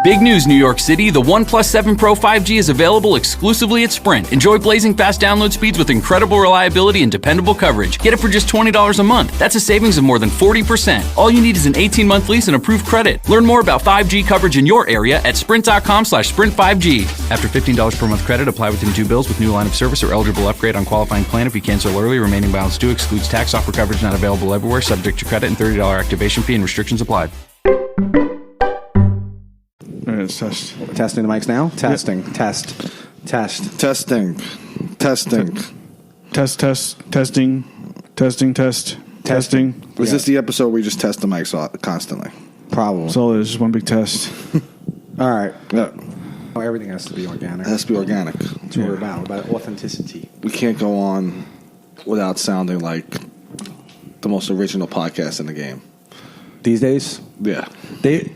Big news, New York City. The OnePlus 7 Pro 5G is available exclusively at Sprint. Enjoy blazing fast download speeds with incredible reliability and dependable coverage. Get it for just $20 a month. That's a savings of more than 40%. All you need is an 18-month lease and approved credit. Learn more about 5G coverage in your area at sprint.com/sprint5G. After $15 per month credit, apply within 2 bills with new line of service or eligible upgrade on qualifying plan. If you cancel early, remaining balance due, excludes tax. Offer coverage not available everywhere, subject to credit and $30 activation fee and restrictions apply. All right, let's test. Testing the mics now? Testing. Yep. Test. Testing. Testing. Is this the episode where we just test the mics constantly? Probably. So it's just one big test. All right. Yeah. Oh, everything has to be organic. It has to be organic. That's what we're about authenticity. We can't go on without sounding like the most original podcast in the game. These days? Yeah.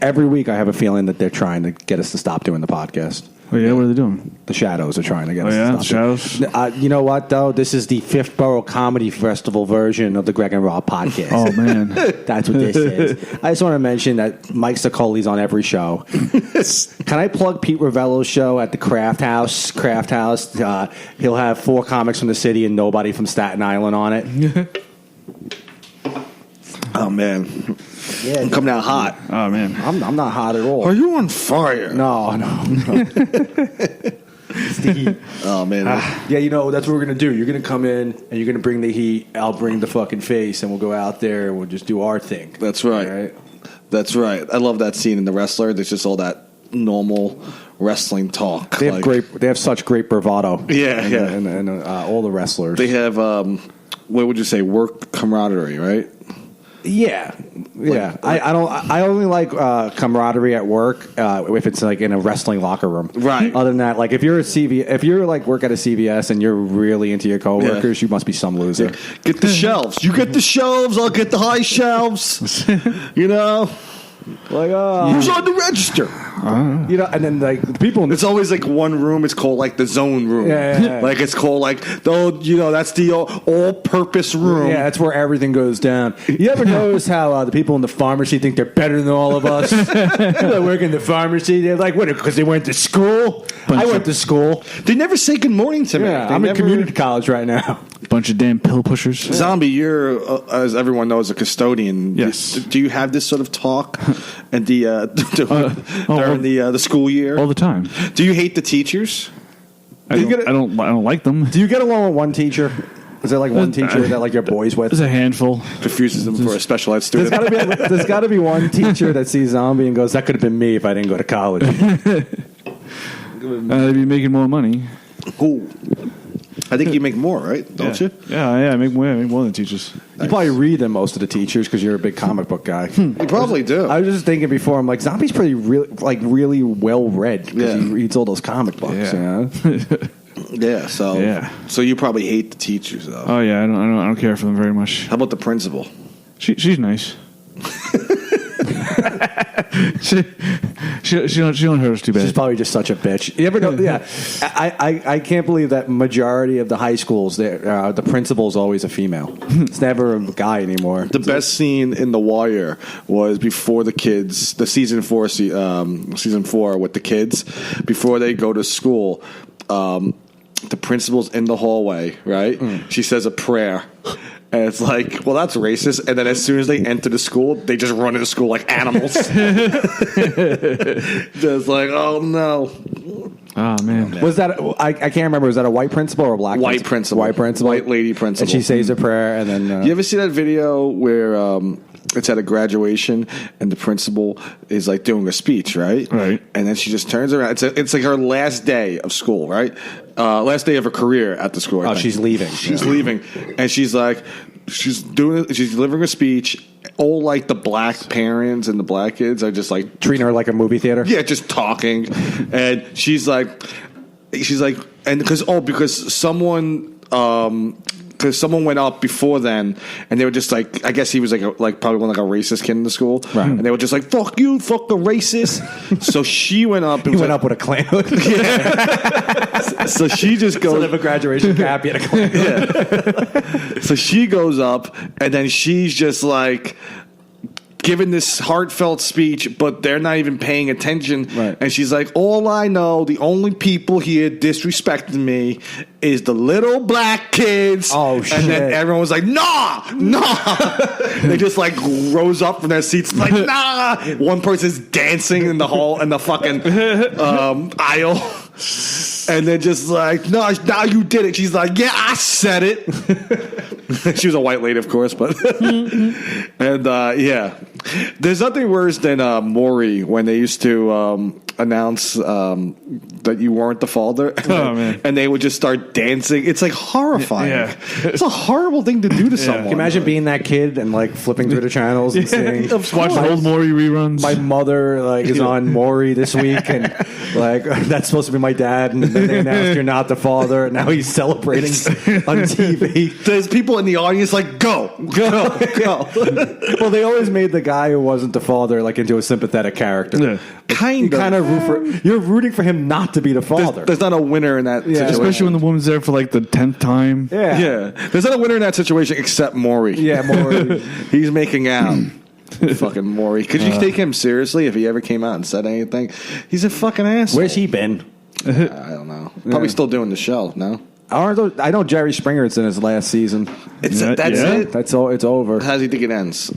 Every week I have a feeling that they're trying to get us to stop doing the podcast. Oh, yeah? What are they doing? The Shadows are trying to get us to stop. Shadows? You know what, though? This is the Fifth Borough Comedy Festival version of the Greg and Rob podcast. Oh, man. That's what this is. I just want to mention that Mike Sicoli's on every show. Can I plug Pete Ravello's show at the Craft House? He'll have 4 comics from the city and nobody from Staten Island on it. Oh, man. Yeah, I'm coming out hot. Oh, man. I'm not hot at all. Are you on fire? No. It's the heat. Oh, man. Yeah, that's what we're going to do. You're going to come in, and you're going to bring the heat. I'll bring the fucking face, and we'll go out there, and we'll just do our thing. That's right. Right? That's right. I love that scene in The Wrestler. There's just all that normal wrestling talk. They have such great bravado. Yeah, and all the wrestlers. They have, what would you say, work camaraderie, right? Yeah. I only like camaraderie at work if it's like in a wrestling locker room. Right. Other than that, like if you're like work at a CVS and you're really into your coworkers, you must be some loser. Get the shelves. You get the shelves. I'll get the high shelves. Like, who's on the register? And then like the people. It's always like one room. It's called like the zone room. Yeah. Like it's called like that's the all-purpose room. Yeah, that's where everything goes down. You ever notice how the people in the pharmacy think they're better than all of us? They work in the pharmacy. They're like, what? Because they went to school. I went to school. They never say good morning to me. Yeah, I'm in community college right now. Bunch of damn pill pushers. Zombie, you're, as everyone knows, a custodian. Yes. Do you have this sort of talk at during the school year? All the time. Do you hate the teachers? I don't like them. Do you get along with one teacher? Is there like one teacher that like you're boys with? There's a handful. Confuses them for a special ed student. There's got to be one teacher that sees Zombie and goes, "That could have been me if I didn't go to college." They'd be making more money. Cool. I think you make more, right? Don't you? Yeah. I make more than teachers. You probably read than most of the teachers because you're a big comic book guy. You probably do. I was just thinking before. I'm like, Zombie's pretty really well read because he reads all those comic books. Yeah. Yeah. So you probably hate the teachers, though. Oh yeah, I don't care for them very much. How about the principal? She's nice. she don't hurt us too bad. She's probably just such a bitch. You ever know? Yeah, I can't believe that majority of the high schools, the principal's always a female. It's never a guy anymore. The best scene in The Wire was before the kids, the season 4 with the kids, before they go to school. The principal's in the hallway, right? She says a prayer. And it's like, well, that's racist. And then as soon as they enter the school, they just run into school like animals. Just like, oh, no. Oh, man. Was that, I can't remember, was that a white principal or a black principal? White principal. White lady principal. And she says a prayer and then... You ever see that video where it's at a graduation and the principal is like doing a speech, right? Right. And then she just turns around. It's like her last day of school, right? Last day of her career at the school. She's leaving. She's leaving. And she's like, she's delivering a speech. All like the black parents and the black kids are just like treating her like a movie theater. Yeah, just talking. And she's like, and because someone went up before then, and they were just like, I guess he was like probably like a racist kid in the school, right? And they were just like, "Fuck you, fuck the racist." So she went up. He went up with a Klan hood. Yeah. So she just goes. Instead of a graduation cap, he had a Klan hood. Yeah. So she goes up, and then she's just like giving this heartfelt speech, but they're not even paying attention. Right. And she's like, all I know, the only people here disrespecting me is the little black kids. Oh, shit. And then everyone was like, nah. They just like rose up from their seats like, nah. One person's dancing in the hall, in the fucking aisle. And then just like, no, now you did it. She's like, yeah, I said it. She was a white lady, of course, but and yeah, there's nothing worse than Maury when they used to announce that you weren't the father, and they would just start dancing. It's like horrifying. Yeah. It's a horrible thing to do to someone. Can you imagine being that kid and like flipping through the channels and seeing Watching old Maury rereruns. my mother like is on Maury this week, and like that's supposed to be my dad, and then they announced you're not the father, and now he's celebrating on TV. There's people in the audience like, go. Well, they always made the guy who wasn't the father like into a sympathetic character. Yeah. Kind of. You're rooting for him not to be the father. There's not a winner in that situation. Especially when the woman's there for like the 10th time. Yeah. There's not a winner in that situation except Maury. Yeah, Maury. He's making out. Fucking Maury. Could you take him seriously if he ever came out and said anything? He's a fucking asshole. Where's he been? I don't know. Probably still doing the show, no? I know Jerry Springer's in his last season. That's it? That's all. It's over. How do you think it ends?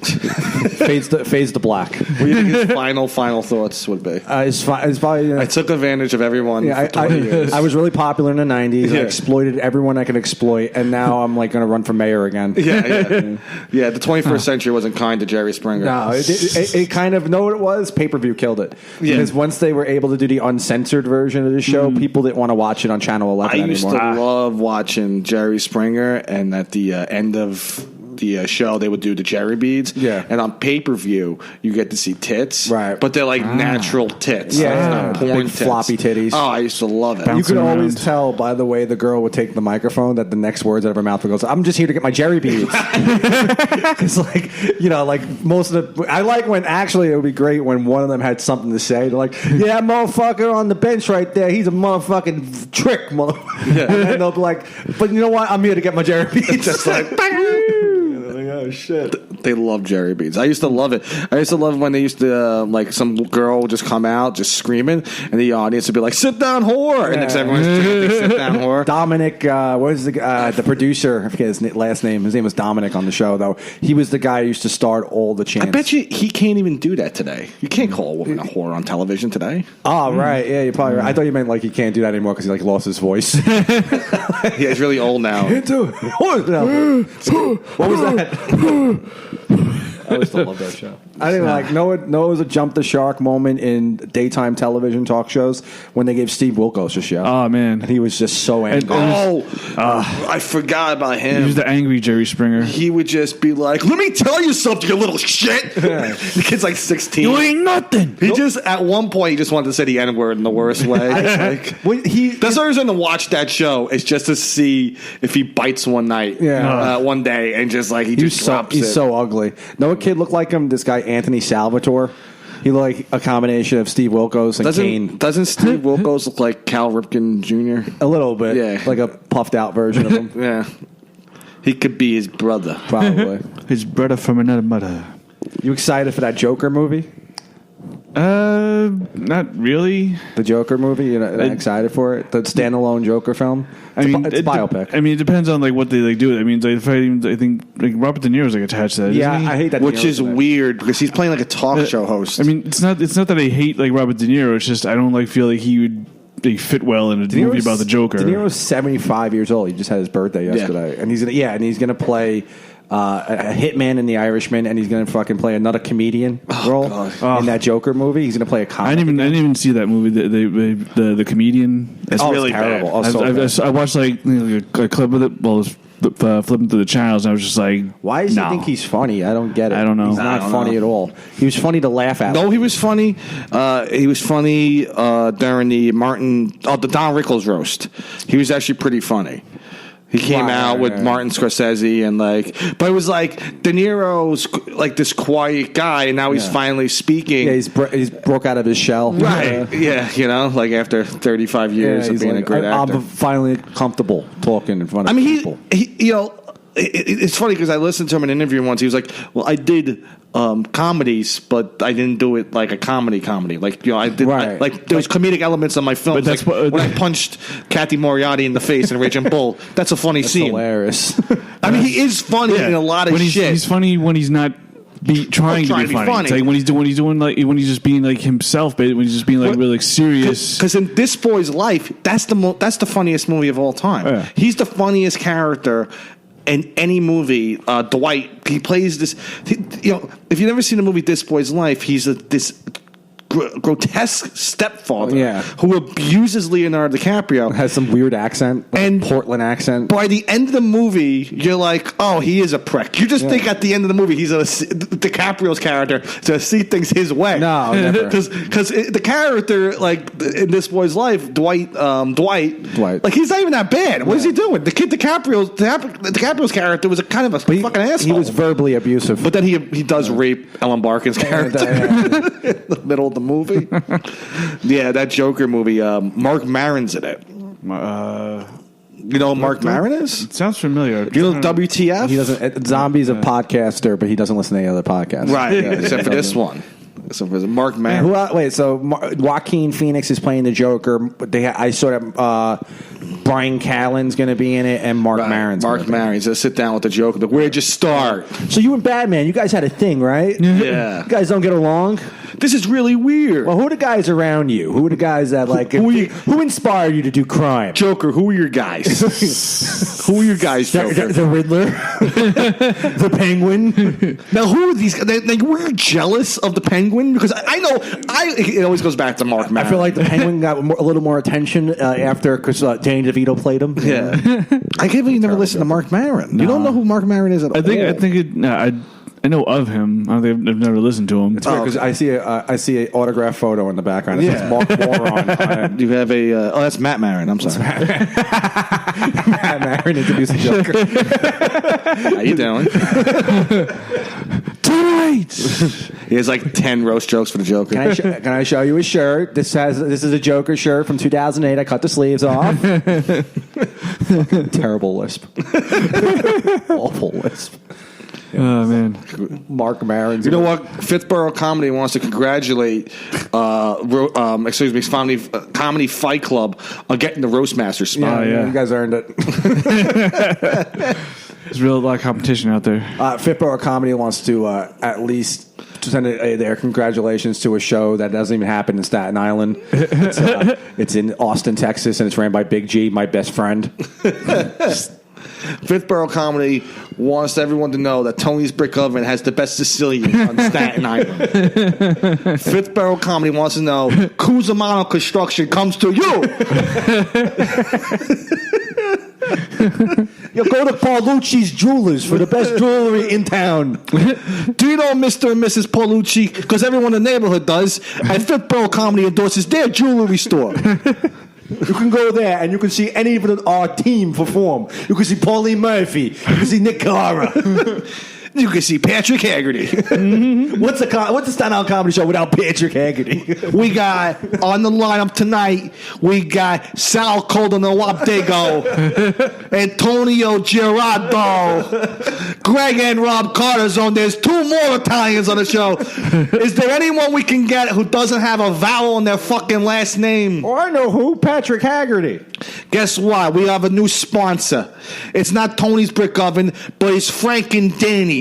Fades to black. What do you think his final thoughts would be? It's probably. I took advantage of everyone Yeah, for 20 years. I was really popular in the 90s. Yeah. I exploited everyone I could exploit, and now I'm like going to run for mayor again. Yeah. The 21st century wasn't kind to Jerry Springer. No, it kind of, know what it was? Pay-per-view killed it. Yeah. Because once they were able to do the uncensored version of the show, people didn't want to watch it on Channel 11 I anymore. used to love watching Jerry Springer, and at the end of the show, they would do the Jerry beads. Yeah. And on pay-per-view, you get to see tits. Right. But they're like natural tits. Yeah. It's not porn Big tits. floppy titties. Oh, I used to love it. You could Bouncing always around. tell by the way the girl would take the microphone that the next words out of her mouth would go, I'm just here to get my Jerry beads. It's like, like most of the, I like when actually it would be great when one of them had something to say. They're like, yeah, motherfucker on the bench right there, he's a motherfucking trick, motherfucker. Yeah. And then they'll be like, but you know what? I'm here to get my Jerry beads. Just like, oh, shit. they love Jerry beads. I used to love it. I used to love when they used to, like, some girl would just come out just screaming, and the audience would be like, sit down, whore. And then everyone's chanting, sit down, whore. Dominic, what is the producer? I forget his last name. His name was Dominic on the show, though. He was the guy who used to start all the chants. I bet you he can't even do that today. You can't call a woman a whore on television today. Oh, right. Yeah, you're probably right. I thought you meant like he can't do that anymore because he like lost his voice. Yeah, he's really old now. What was that? I always still love that show. I didn't like know it was a jump the shark moment in daytime television talk shows when they gave Steve Wilkos a show. Oh, man. And he was just so angry. I forgot about him. He was the angry Jerry Springer. He would just be like, let me tell you something, you little shit. The kid's like 16. You ain't nothing. He just, at one point, he just wanted to say the N-word in the worst way. That's the reason to watch that show, is just to see if he bites one night, one day, and just like, he's so ugly. No kid looked like him. This guy, Anthony Salvatore. He looked like a combination of Steve Wilkos and Kane. Doesn't Steve Wilkos look like Cal Ripken Jr.? A little bit. Yeah. Like a puffed out version of him. Yeah. He could be his brother. Probably. His brother from another mother. You excited for that Joker movie? Not really. The Joker movie? You're not excited for it? The standalone Joker film? It's a biopic. I mean, it depends on like what they like do. I mean, I think like Robert De Niro's like attached to that. Yeah, isn't he? I hate that. Which is weird because he's playing like a talk show host. I mean, it's not that I hate like Robert De Niro. It's just I don't like feel like he would fit well in a movie about the Joker. De Niro's 75 years old. He just had his birthday yesterday, and he's gonna play a hitman in The Irishman, and he's gonna fucking play another comedian role in that Joker movie. He's gonna play a comic. I didn't even see that movie. The comedian. It's really terrible. bad. I watched like a clip of it. Well, I was flipping through the channels, and I was just like, why does he think he's funny? I don't get it. I don't know. He's not funny at all. He was funny to laugh at. No, he was funny. He was funny during the the Don Rickles roast. He was actually pretty funny. He came out with Martin Scorsese and but it was like De Niro's like this quiet guy, and now he's finally speaking. Yeah, he's broke out of his shell. Right. Yeah, like after 35 years of being a great actor. I'm finally comfortable talking in front of people. He it's funny because I listened to him in an interview once. He was like, "Well, I did comedies, but I didn't do it like a comedy. Like, you know, I did there was comedic elements on my films. But that's like when I punched Kathy Moriarty in the face in Raging Bull. That's a funny scene. Hilarious. I mean, he is funny in a lot of shit. He's funny when he's not trying to be funny. It's like when he's doing like when he's just being like himself, but when he's just being like really like serious. Because in This Boy's Life, that's the funniest movie of all time. Yeah. He's the funniest character in any movie. Dwight, he plays this. You know, if you've never seen the movie This Boy's Life, he's this grotesque stepfather who abuses Leonardo DiCaprio. Has some weird accent, like Portland accent. By the end of the movie, you're like, oh, he is a prick. You just think at the end of the movie, DiCaprio's character is going to see things his way. No, never. Because the character, like in This Boy's Life, Dwight, like he's not even that bad. What is he doing? The kid DiCaprio's character was a kind of a fucking asshole. He was verbally abusive. But then he does rape Ellen Barkin's character in the middle of the movie. Yeah, that Joker movie. Mark Maron's in it. You know who Mark Maron is? It sounds familiar. You know WTF? He doesn't. Zombie's a podcaster, but he doesn't listen to any other podcasts. Right, except for this one. So for Mark Maron. So Joaquin Phoenix is playing the Joker. I sort of Brian Callen's going to be in it, and Mark Maron's. Mark Maron's going to sit down with the Joker. Where'd you start? So you and Batman, you guys had a thing, right? Yeah. You guys don't get along? This is really weird. Well, who are the guys around you? Who are the guys that like? Who inspired you to do crime? Joker. Who are your guys? Who are your guys? Joker? The Riddler, the Penguin. Now, who are these? Were you jealous of the Penguin? Because I know it always goes back to Mark Maron. I feel like the Penguin got a little more attention after because Danny DeVito played him. Yeah, I can't believe you never listened to Mark Maron. No. You don't know who Mark Maron is at all. I know of him. I've never listened to him. It's weird because I see an autographed photo in the background. It says Mark Moron. You have a that's Matt Maron. I'm sorry. Matt Maron introduced the Joker. How you doing? Tonight. He has like 10 roast jokes for the Joker. Can I show you his shirt? This is a Joker shirt from 2008. I cut the sleeves off. Terrible lisp. Awful lisp. Oh man, Mark Maron. You know what? Fifth Borough Comedy wants to congratulate, Comedy Fight Club on getting the Roastmaster spot. Yeah, you guys earned it. There's a lot of competition out there. Fifth Borough Comedy wants to at least send their congratulations to a show that doesn't even happen in Staten Island. It's in Austin, Texas, and it's ran by Big G, my best friend. Fifth Borough Comedy wants everyone to know that Tony's Brick Oven has the best Sicilian on Staten Island. Fifth Borough Comedy wants to know Cusimano Construction comes to you. You go to Paulucci's Jewelers for the best jewelry in town. Do you know Mr. and Mrs. Paulucci? Because everyone in the neighborhood does. And Fifth Borough Comedy endorses their jewelry store. You can go there and you can see any of our team perform. You can see Pauline Murphy. You can see Nick Cara. You can see Patrick Haggerty. Mm-hmm. What's a Staten Island comedy show without Patrick Haggerty? We got on the lineup tonight. We got Sal Coldonawapdego, Antonio Girardo, Greg and Rob Carterzone. There's 2 more Italians on the show. Is there anyone we can get who doesn't have a vowel in their fucking last name? Oh, I know who. Patrick Haggerty. Guess what? We have a new sponsor. It's not Tony's Brick Oven, but it's Frank and Danny's.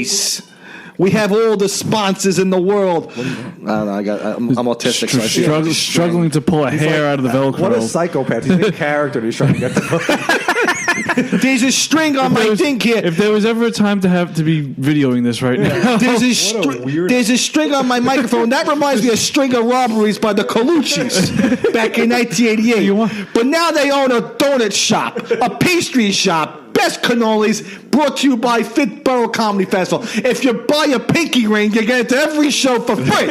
We have all the sponsors in the world. I don't know. I'm autistic. So struggling to pull a hair out of the Velcro. What a psychopath. He's a character. He's trying to get the There's a string on my thing here. If there was ever a time to have to be videoing this right now. There's a string on my microphone. That reminds me of String of Robberies by the Colucci's back in 1988. But now they own a donut shop, a pastry shop, best cannolis, brought to you by Fifth Borough Comedy Festival. If you buy a pinky ring, you get it to every show for free.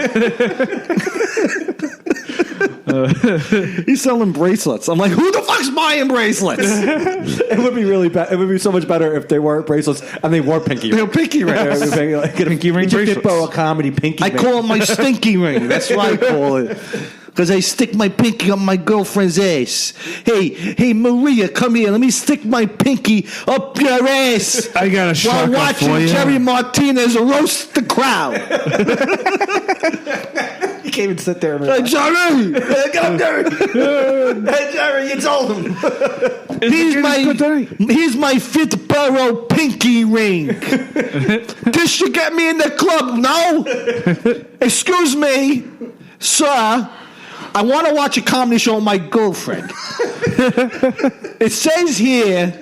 He's selling bracelets. I'm like, who the fuck's buying bracelets? It would be really bad. It would be so much better if they weren't bracelets and they were pinky rings. They're pinky rings. Pinky ring bracelets. Fifth Borough Comedy pinky ring. I call it my stinky ring. That's what I call it. because I stick my pinky up my girlfriend's ass. Hey, Maria, come here. Let me stick my pinky up your ass. I got a shocker while watching for you. Jerry Martinez roast the crowd. You can't even sit there. Hey, Jerry! Get up, Jerry! Hey, Jerry, you told him. Here's my fifth borough pinky ring. This should get me in the club, no? Excuse me, sir. I want to watch a comedy show with my girlfriend. It says here,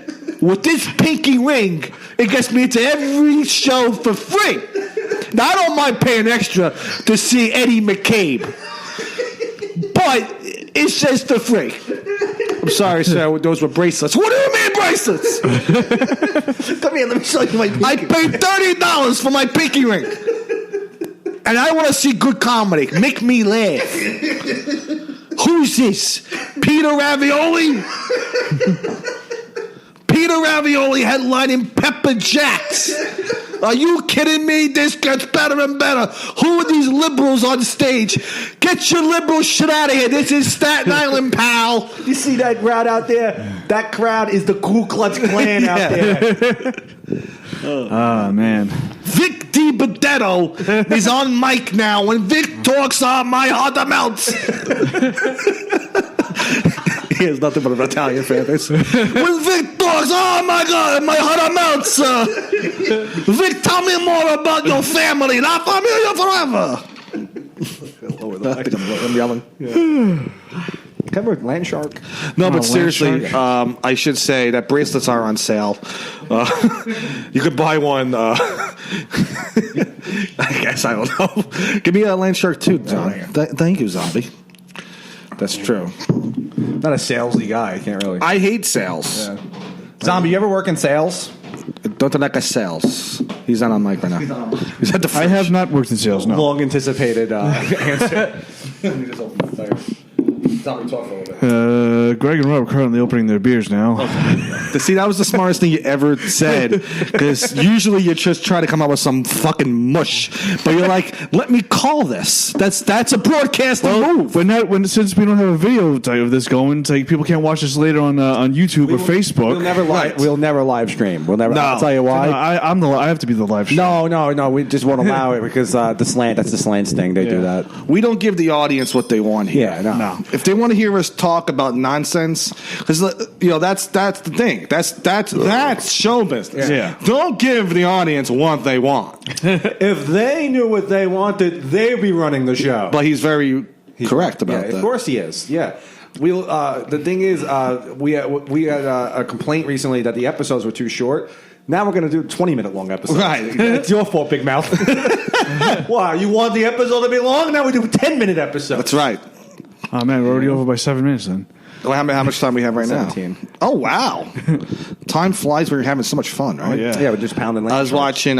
with this pinky ring, it gets me into every show for free. Now, I don't mind paying extra to see Eddie McCabe, but it says for free. I'm sorry, sir, those were bracelets. What do you mean bracelets? Come here, let me show you my pinky. I paid $30 for my pinky ring. And I want to see good comedy. Make me laugh. Who's this? Peter Ravioli? Peter Ravioli headlining Pepper Jacks. Are you kidding me? This gets better and better. Who are these liberals on stage? Get your liberal shit out of here. This is Staten Island, pal. You see that crowd out there? That crowd is the Ku Klux Klan out there. Oh, man. Vic DiBedetto is on mic now. When Vic talks, my heart melts. He has nothing but an Italian fan base. When Vic talks, oh my God, my heart melts. Vic, tell me more about your family. La familia forever. I'm yelling. Cover land shark. No, but land seriously, shark. I should say that bracelets are on sale. You could buy one. I guess, I don't know. Give me a land shark too, Zombie. Thank you, Zombie. That's true. Not a salesy guy. I can't really. I hate sales. Yeah. Zombie, you ever work in sales? Don't like a sales. He's not on mic right now. He's at the I have not worked in sales, no. Long anticipated answer. Let me just open the fire. Zombie, talk for a little bit. Greg and Rob are currently opening their beers now. See, that was the smartest thing you ever said. Because usually you just try to come up with some fucking mush, but you're like, "Let me call this." That's a broadcasting move. Since we don't have a video of this going, it's like people can't watch this later on YouTube or Facebook. We'll never live stream. We'll never. No. I'll tell you why. No, I have to be the live stream. No. We just won't allow it because that's the slants thing. They do that. We don't give the audience what they want here. Yeah, no. If they want to hear us talk about nonsense, because that's the thing. That's show business. Yeah. Don't give the audience what they want. If they knew what they wanted, they'd be running the show. But he's very correct about that. Of course he is. Yeah. We'll. The thing is, we had a complaint recently that the episodes were too short. Now we're going to do 20-minute long episodes. Right. It's your fault, Big Mouth. Wow, you want the episode to be long? Now we do 10-minute episodes. That's right. Oh, man, we're already over by 7 minutes then. How much time we have right 17. now? Oh, wow. Time flies when you're having so much fun, right? Oh, yeah. Yeah, we're just pounding. I was watching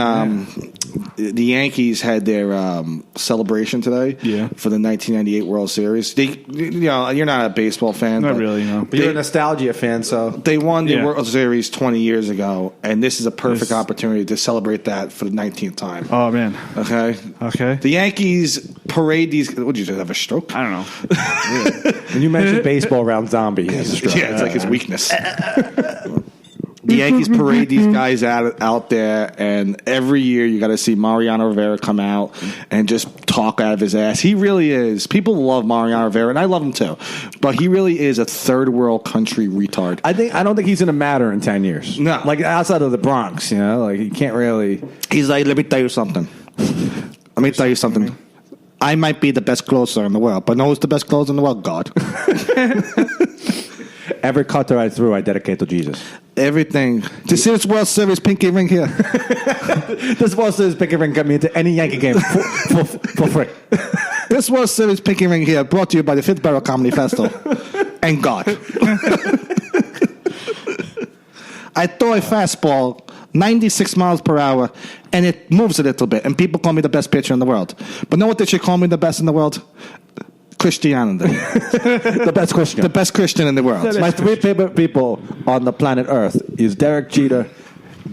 the Yankees had their celebration today for the 1998 World Series. You're not a baseball fan. Not really, no. But you're a nostalgia fan, so. They won the World Series 20 years ago, and this is a perfect opportunity to celebrate that for the 19th time. Oh, man. Okay? The Yankees parade these. What did you just have a stroke? I don't know. When you mentioned baseball around Zombie, he has a stroke. Yeah, it's like his weakness. The Yankees parade these guys out there, and every year you got to see Mariano Rivera come out and just talk out of his ass. He really is. People love Mariano Rivera, and I love him too. But he really is a third world country retard. I don't think he's going to matter in 10 years. No. Like outside of the Bronx, like he can't really. He's like, let me tell you something. I might be the best closer in the world, but know who's the best closer in the world? God. Every cutter I threw, I dedicate to Jesus. Everything. To see this World Series pinky ring here. This World Series pinky ring got me into any Yankee game for free. This World Series pinky ring here brought to you by the Fifth Barrel Comedy Festival. And God. I throw a fastball 96 miles per hour, and it moves a little bit, and people call me the best pitcher in the world. But know what they should call me the best in the world? Christianity. The best Christian. The best Christian in the world. My three favorite people on the planet Earth is Derek Jeter,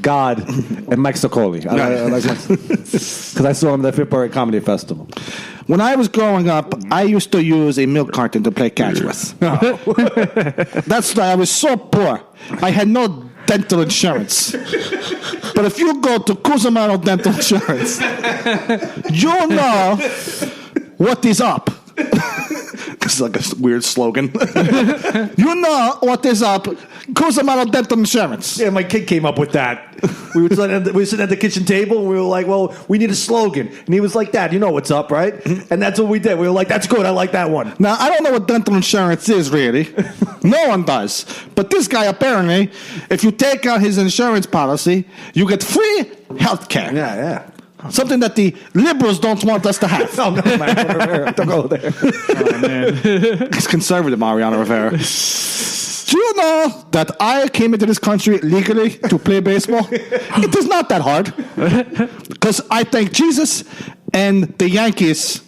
God, and Mike Sokoli. Because I saw him at the Fifth Comedy Festival. When I was growing up, I used to use a milk carton to play catch with. That's why I was so poor. I had no dental insurance. But if you go to Cusimano Dental Insurance, you know what is up. It's like a weird slogan. You know what is up. Cusimano Dental Insurance. Yeah, my kid came up with that. We were sitting at the kitchen table, and we were like, well, we need a slogan. And he was like, Dad, you know what's up, right? And that's what we did. We were like, that's good. I like that one. Now, I don't know what dental insurance is, really. No one does. But this guy, apparently, if you take out his insurance policy, you get free health care. Yeah. Something that the liberals don't want us to have. Oh, no, man. Don't go there. Oh, man. He's conservative, Mariano Rivera. Do you know that I came into this country legally to play baseball? It is not that hard. Because I thank Jesus and the Yankees.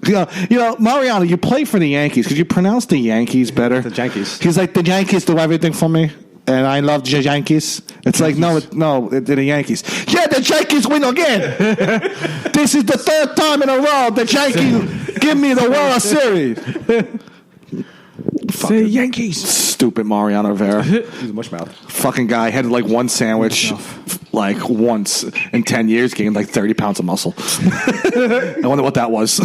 You know, Mariano, you play for the Yankees. Could you pronounce the Yankees better? The Jankees. He's like, the Yankees do everything for me. And I love the Yankees. It's like, no, they're the Yankees. Yeah, the Yankees win again. This is the third time in a row the Yankees give me the World Series. Say Yankees. Stupid Mariano Rivera. He's a mushmouth. Fucking guy had like one sandwich like once in 10 years, gained like 30 pounds of muscle. I wonder what that was.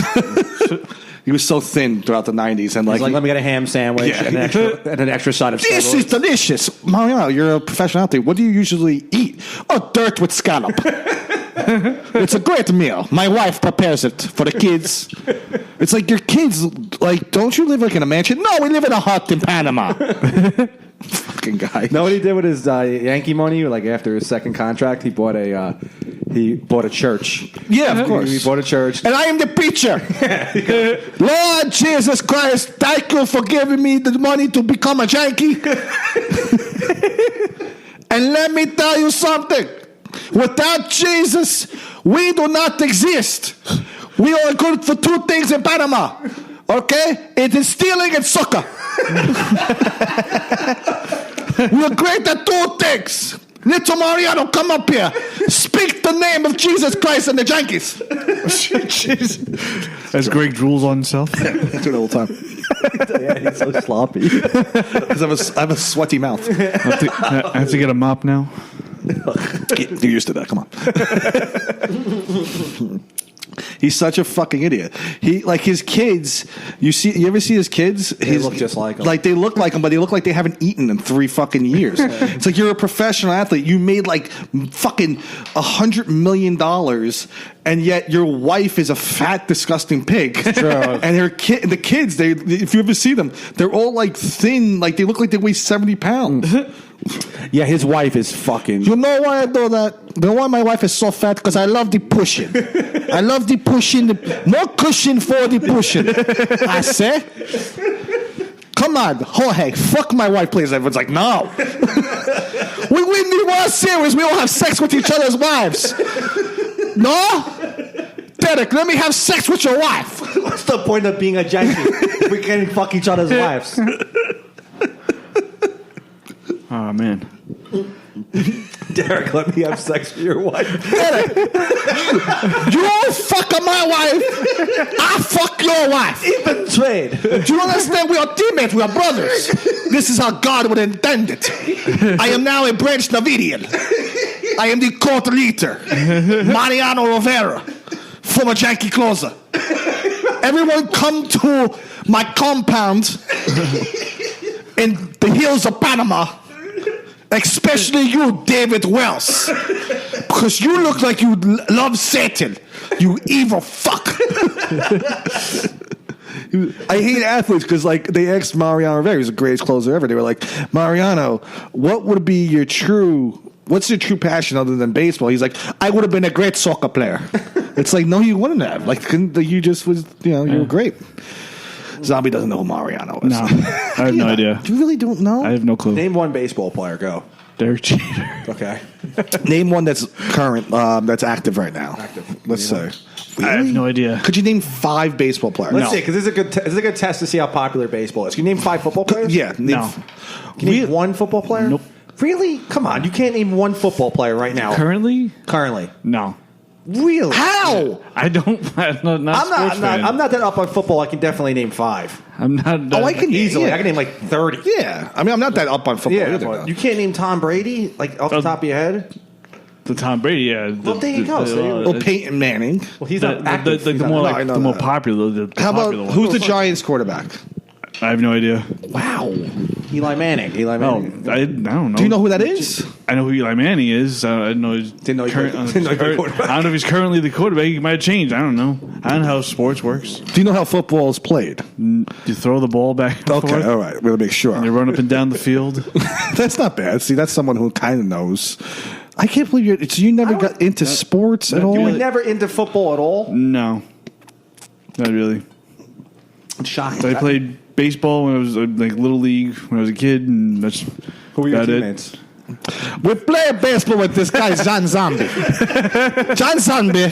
He was so thin throughout the 90s. And He's like, let me get a ham sandwich and an extra side of This steroids. is delicious. Mariano, you're a professional athlete. What do you usually eat? Oh, dirt with scallop. It's a great meal. My wife prepares it for the kids. It's like your kids, like, don't you live like in a mansion? No, we live in a hut in Panama. fucking guy. Know what he did with his Yankee money? Like after his second contract, he bought a church. Yeah, of course. He bought a church. And I am the preacher. Lord Jesus Christ, thank you for giving me the money to become a Yankee. And let me tell you something. Without Jesus, we do not exist. We are good for two things in Panama. Okay? It is stealing and soccer. We are great at two things. Little Mariano, come up here. Speak the name of Jesus Christ and the Jankees. As Greg drools on himself. I do it all the time. Yeah, he's so sloppy. Because I have a sweaty mouth. I have to get a mop now. You're used to that. Come on. He's such a fucking idiot. He like his kids. You ever see his kids? They look just like him. Like they look like him, but they look like they haven't eaten in 3 fucking years. It's like you're a professional athlete. You made like fucking $100 million, and yet your wife is a fat, disgusting pig. True. And the kids, if you ever see them, they're all like thin. Like they look like they weigh 70 pounds. Yeah, his wife is fucking. You know why I do that? You know why my wife is so fat? Because I love the pushing. I love the pushing. More cushion for the pushing. I say. Come on, Jorge, fuck my wife, please. Everyone's like, no. We win the World Series. We all have sex with each other's wives. No? Derek, let me have sex with your wife. What's the point of being a Yankee if we can't fuck each other's wives? Oh, man. Derek, let me have sex with your wife. Derek, you fuck my wife. I fuck your wife. Even trade. Do you understand? We are teammates. We are brothers. This is how God would intend it. I am now a Branch Davidian. I am the court leader. Mariano Rivera, former Yankee closer. Everyone come to my compound in the hills of Panama. Especially you, David Wells. Because you look like you love Satan. You evil fuck. I hate athletes because, like, they asked Mariano Rivera, he's the greatest closer ever. They were like, Mariano, what would be what's your true passion other than baseball? He's like, I would have been a great soccer player. It's like, no, you wouldn't have. Like, you just was, you were great. Zombie doesn't know who Mariano is. No, I have no idea. You really don't know? I have no clue. Name one baseball player. Go. Derek Jeter. Okay. Name one that's current, that's active right now. Let's say. I have no idea. Could you name 5 baseball players? Let's see, because this is a good test to see how popular baseball is. Can you name 5 football players? Yeah. No. Can you name one football player? Nope. Really? Come on, you can't name one football player right now. Currently? No. Really? How? I'm not that up on football. I can definitely name 5. I'm not. Oh, I can Easily. Yeah. I can name like 30. Yeah. I mean, I'm not that up on football either. But you can't name Tom Brady like off the top of your head. The Tom Brady, yeah. Well, there you go. Well, Peyton Manning. Well, he's not active. The more popular. The How popular about one. who's the Giants quarterback? I have no idea. Wow. Eli Manning. Oh, I don't know. Do you know who that is? I know who Eli Manning is. I don't know. Didn't know he was a quarterback. I don't know if he's currently the quarterback. He might have changed. I don't know. I don't know how sports works. Do you know how football is played? You throw the ball back and Okay, forth. all right. We'll make sure. And you run up and down the field. That's not bad. See, that's someone who kind of knows. I can't believe you never got into sports at all. You were never into football at all? No, not really. I'm shocked. I played baseball when I was like little league when I was a kid, and that's Who were your about it. teammates? We play baseball with this guy, John Zombie. John Zombie.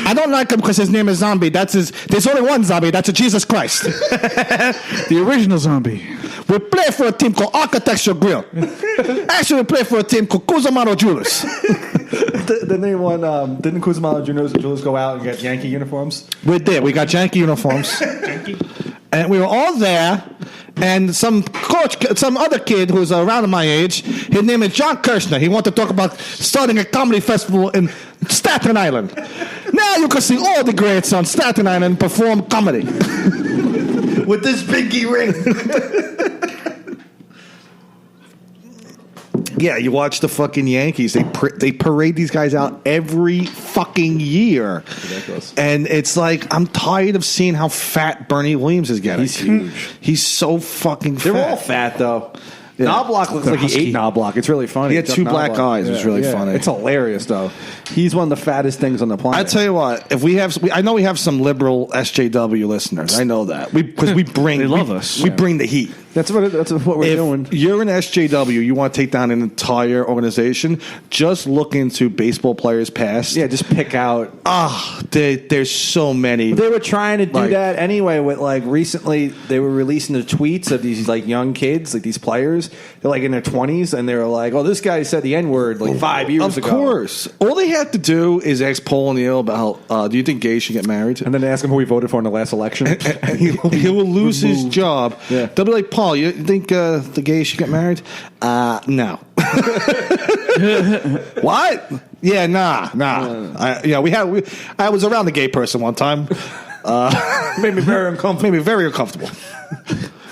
I don't like him because his name is Zombie. There's only one Zombie. That's a Jesus Christ. The original zombie. We play for a team called Architecture Grill. Actually, we play for a team called Cusimano Jewelers. Didn't anyone, didn't Kuzma Julius go out and get Yankee uniforms? We did. We got Yankee uniforms. And we were all there. And some other kid who's around my age, his name is John Kirshner. He wanted to talk about starting a comedy festival in Staten Island. Now you can see all the greats on Staten Island perform comedy. With this pinky ring. Yeah, you watch the fucking Yankees. They parade these guys out every fucking year. Ridiculous. And it's like, I'm tired of seeing how fat Bernie Williams is getting. He's huge. He's so fucking fat. They're all fat, though. Yeah. Knobloch looks They're like he husky. ate Knobloch. It's really funny. He had two black eyes. It was really funny. It's hilarious, though. He's one of the fattest things on the planet. I tell you what, if I know we have some liberal SJW listeners. I know that because we bring They love us. We bring the heat. That's what we're doing. If you're an SJW, you want to take down an entire organization, just look into baseball players past. Yeah, just pick out. There's so many. They were trying to do Like- that anyway. With like recently, they were releasing the tweets of these like young kids, like these players. They're like in their 20s, and they were like, "Oh, this guy said the N word like 5 years ago." Of course. All they have to do is ask Paul O'Neill about, do you think gays should get married? And then they ask him who he voted for in the last election. And he will lose his job. Yeah. They'll be like, Paul, you think the gays should get married? No. What? Yeah, nah. I was around a gay person one time. Made me very uncomfortable. Made me very uncomfortable.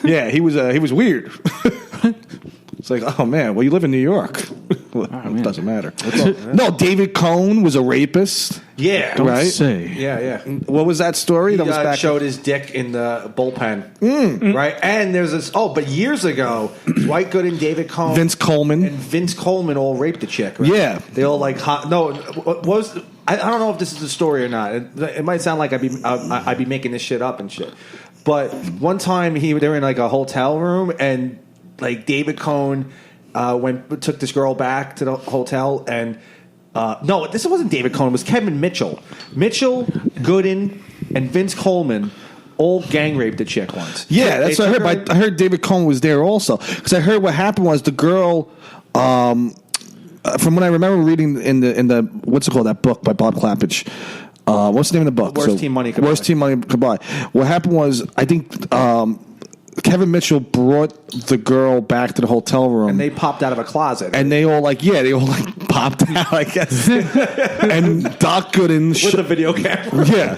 Yeah, he was weird. It's like, oh man, well you live in New York. It doesn't matter. No, David Cohn was a rapist. Yeah, Don't Right? say. yeah. What was that story? He That was back. showed his dick in the bullpen, right? And there's this. Oh, but years ago, Dwight Gooden, David Cohn, Vince Coleman. and Vince Coleman all raped a chick. Right? Yeah. they all like hot. No, what was I don't know if this is a story or not. It might sound like I'd be making this shit up and shit. But one time they were in like a hotel room and like David Cohn took this girl back to the hotel and. No, this wasn't David Cohn. It was Kevin Mitchell. Mitchell, Gooden, and Vince Coleman all gang raped a chick once. Yeah, that's what I heard. But I heard David Cohn was there also because I heard what happened was the girl. From what I remember reading in the what's it called, that book by Bob Clappage. What's the name of the book? Worst Team Money Could Buy. Worst Team Money Could Buy. What happened was I think Kevin Mitchell brought the girl back to the hotel room. And they popped out of a closet. And they all popped out, I guess. And Doc Gooden with a video camera. yeah,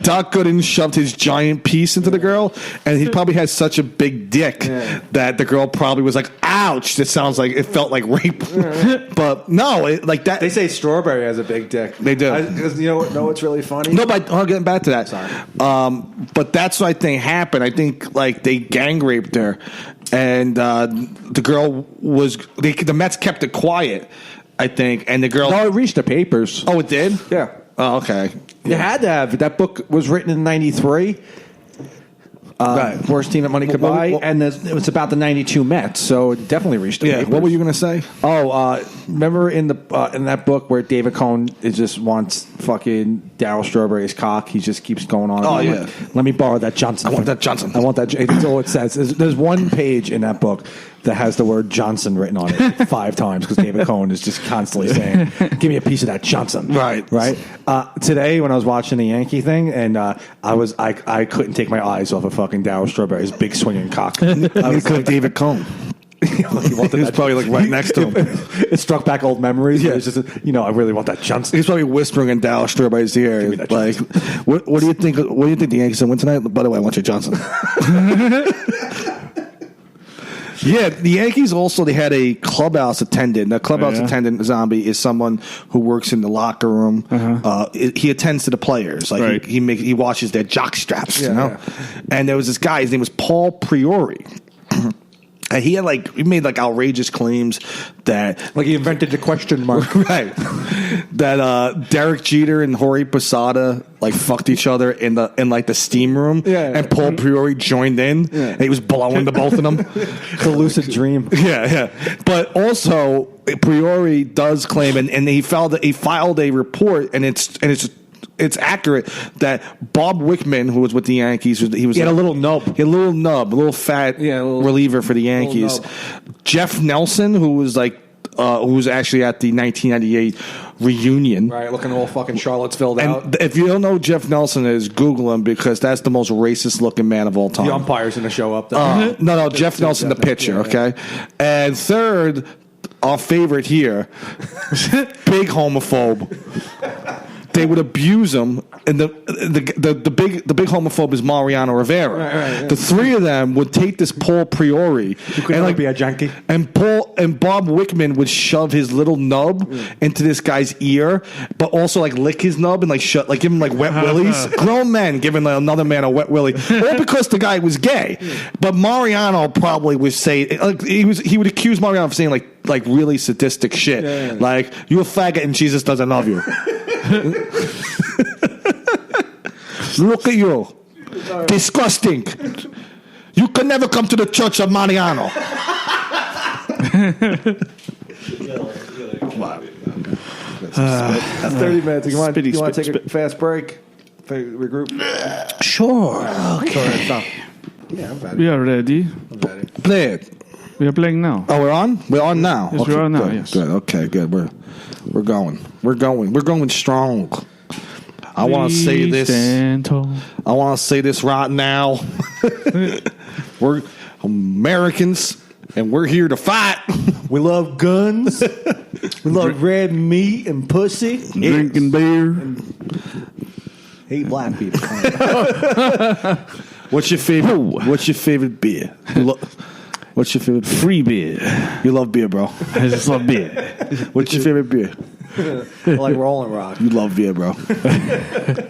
Doc Gooden shoved his giant piece into the girl, and he probably had such a big dick that the girl probably was like, "Ouch!" It felt like rape. But no, like that. They say Strawberry has a big dick. They do. Because you know what's really funny? No, but I'm getting back to that. Sorry. But that's what I think happened. I think like they gang raped her, and the girl was. The Mets kept it quiet. I think, and the girl. No, it reached the papers. Oh, it did. Yeah. Oh, okay. You had to have. That book was written in '93. Right. Worst team that money could buy, and it was about the '92 Mets, so it definitely reached the papers. What were you going to say? Oh, remember in that book where David Cohn just wants fucking Darryl Strawberry's cock? He just keeps going on. Oh, and yeah. Let me borrow that Johnson. I want that Johnson. I want that. That's all it says. There's one page in that book that has the word Johnson written on it 5 times because David Cohen is just constantly saying, "Give me a piece of that Johnson." Right. Today, when I was watching the Yankee thing, and I couldn't take my eyes off of fucking Darryl Strawberry's big swinging cock. I was like, David Cohen. he was probably like right next to him. It struck back old memories. Yeah, it's just I really want that Johnson. He's probably whispering in Dallas Strawberry's ear, like, "What do you think? What do you think the Yankees win tonight? By the way, I want your Johnson." Yeah, the Yankees also, they had a clubhouse attendant. The clubhouse attendant, Zombie, is someone who works in the locker room. He attends to the players. Like he washes their jock straps, you know? And there was this guy, his name was Paul Priori. And he made outrageous claims that he invented the question mark, right? That Derek Jeter and Jorge Posada fucked each other in the steam room, and Paul Priori joined in, and he was blowing the both of them. The lucid dream, yeah. But also, Priori does claim, and he filed a report, and it's accurate that Bob Wickman, who was with the Yankees, he had a little nub. He had a little fat reliever for the Yankees. Jeff Nelson, who was actually at the 1998 reunion, right, looking all fucking Charlottesville out. And if you don't know who Jeff Nelson is, Google him because that's the most racist looking man of all time. The umpire's going to show up. No, Jeff Nelson, the pitcher. Okay, and third, our favorite here, big homophobe. They would abuse him, and the big homophobe is Mariano Rivera. Right. The three of them would take this Paul Priori and be a Yankee, and Bob Wickman would shove his little nub into this guy's ear, but also lick his nub and give him wet willies. Grown men giving another man a wet willy, all because the guy was gay. But Mariano probably would say he would accuse Mariano of saying really sadistic shit, like "you a faggot and Jesus doesn't love you." Look at you, disgusting. You can never come to the church of Mariano. That's 30 minutes. You want to take a fast break? Regroup? Sure. Okay. Yeah, I'm ready. We are ready. Play it. We are playing now. Oh, we're on? We're on now. Yes, we're on now, yes. Good. Okay, good. We're going. We're going strong. I want to say this. I want to say this right now. We're Americans, and we're here to fight. We love guns. We love red meat and pussy. Drinking beer. Hate black people. What's your favorite beer? What's your favorite beer? Free beer. You love beer, bro. I just love beer. What's your favorite beer? Like Rolling Rock. You love beer, bro.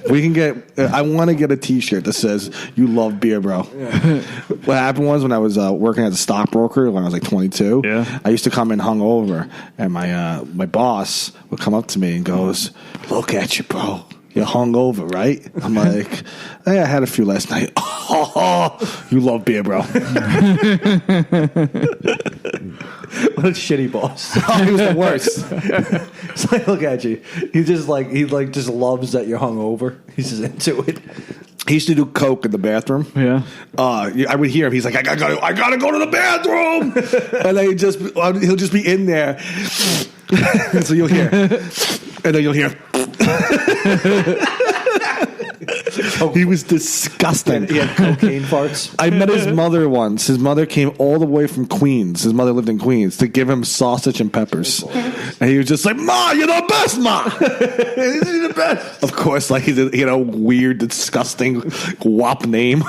We can get. I want to get a T-shirt that says "You love beer, bro." Yeah. What happened was when I was working as a stockbroker when I was 22. Yeah. I used to come in hungover, and my boss would come up to me and goes, "Look at you, bro. You're hungover, right?" I'm like, "Hey, I had a few last night." Oh, you love beer, bro. What a shitty boss. Oh, he was the worst. It's like, look at you. He just loves that you're hungover. He's just into it. He used to do coke in the bathroom. Yeah. I would hear him. He's like, I gotta go to the bathroom, and then he'll just be in there. So you'll hear, and then you'll hear. He was disgusting. He had cocaine farts. I met his mother once. His mother came all the way from Queens. His mother lived in Queens to give him sausage and peppers. And he was just like, "Ma, you're the best, Ma." You're the best. Of course, he had a weird, disgusting WAP name.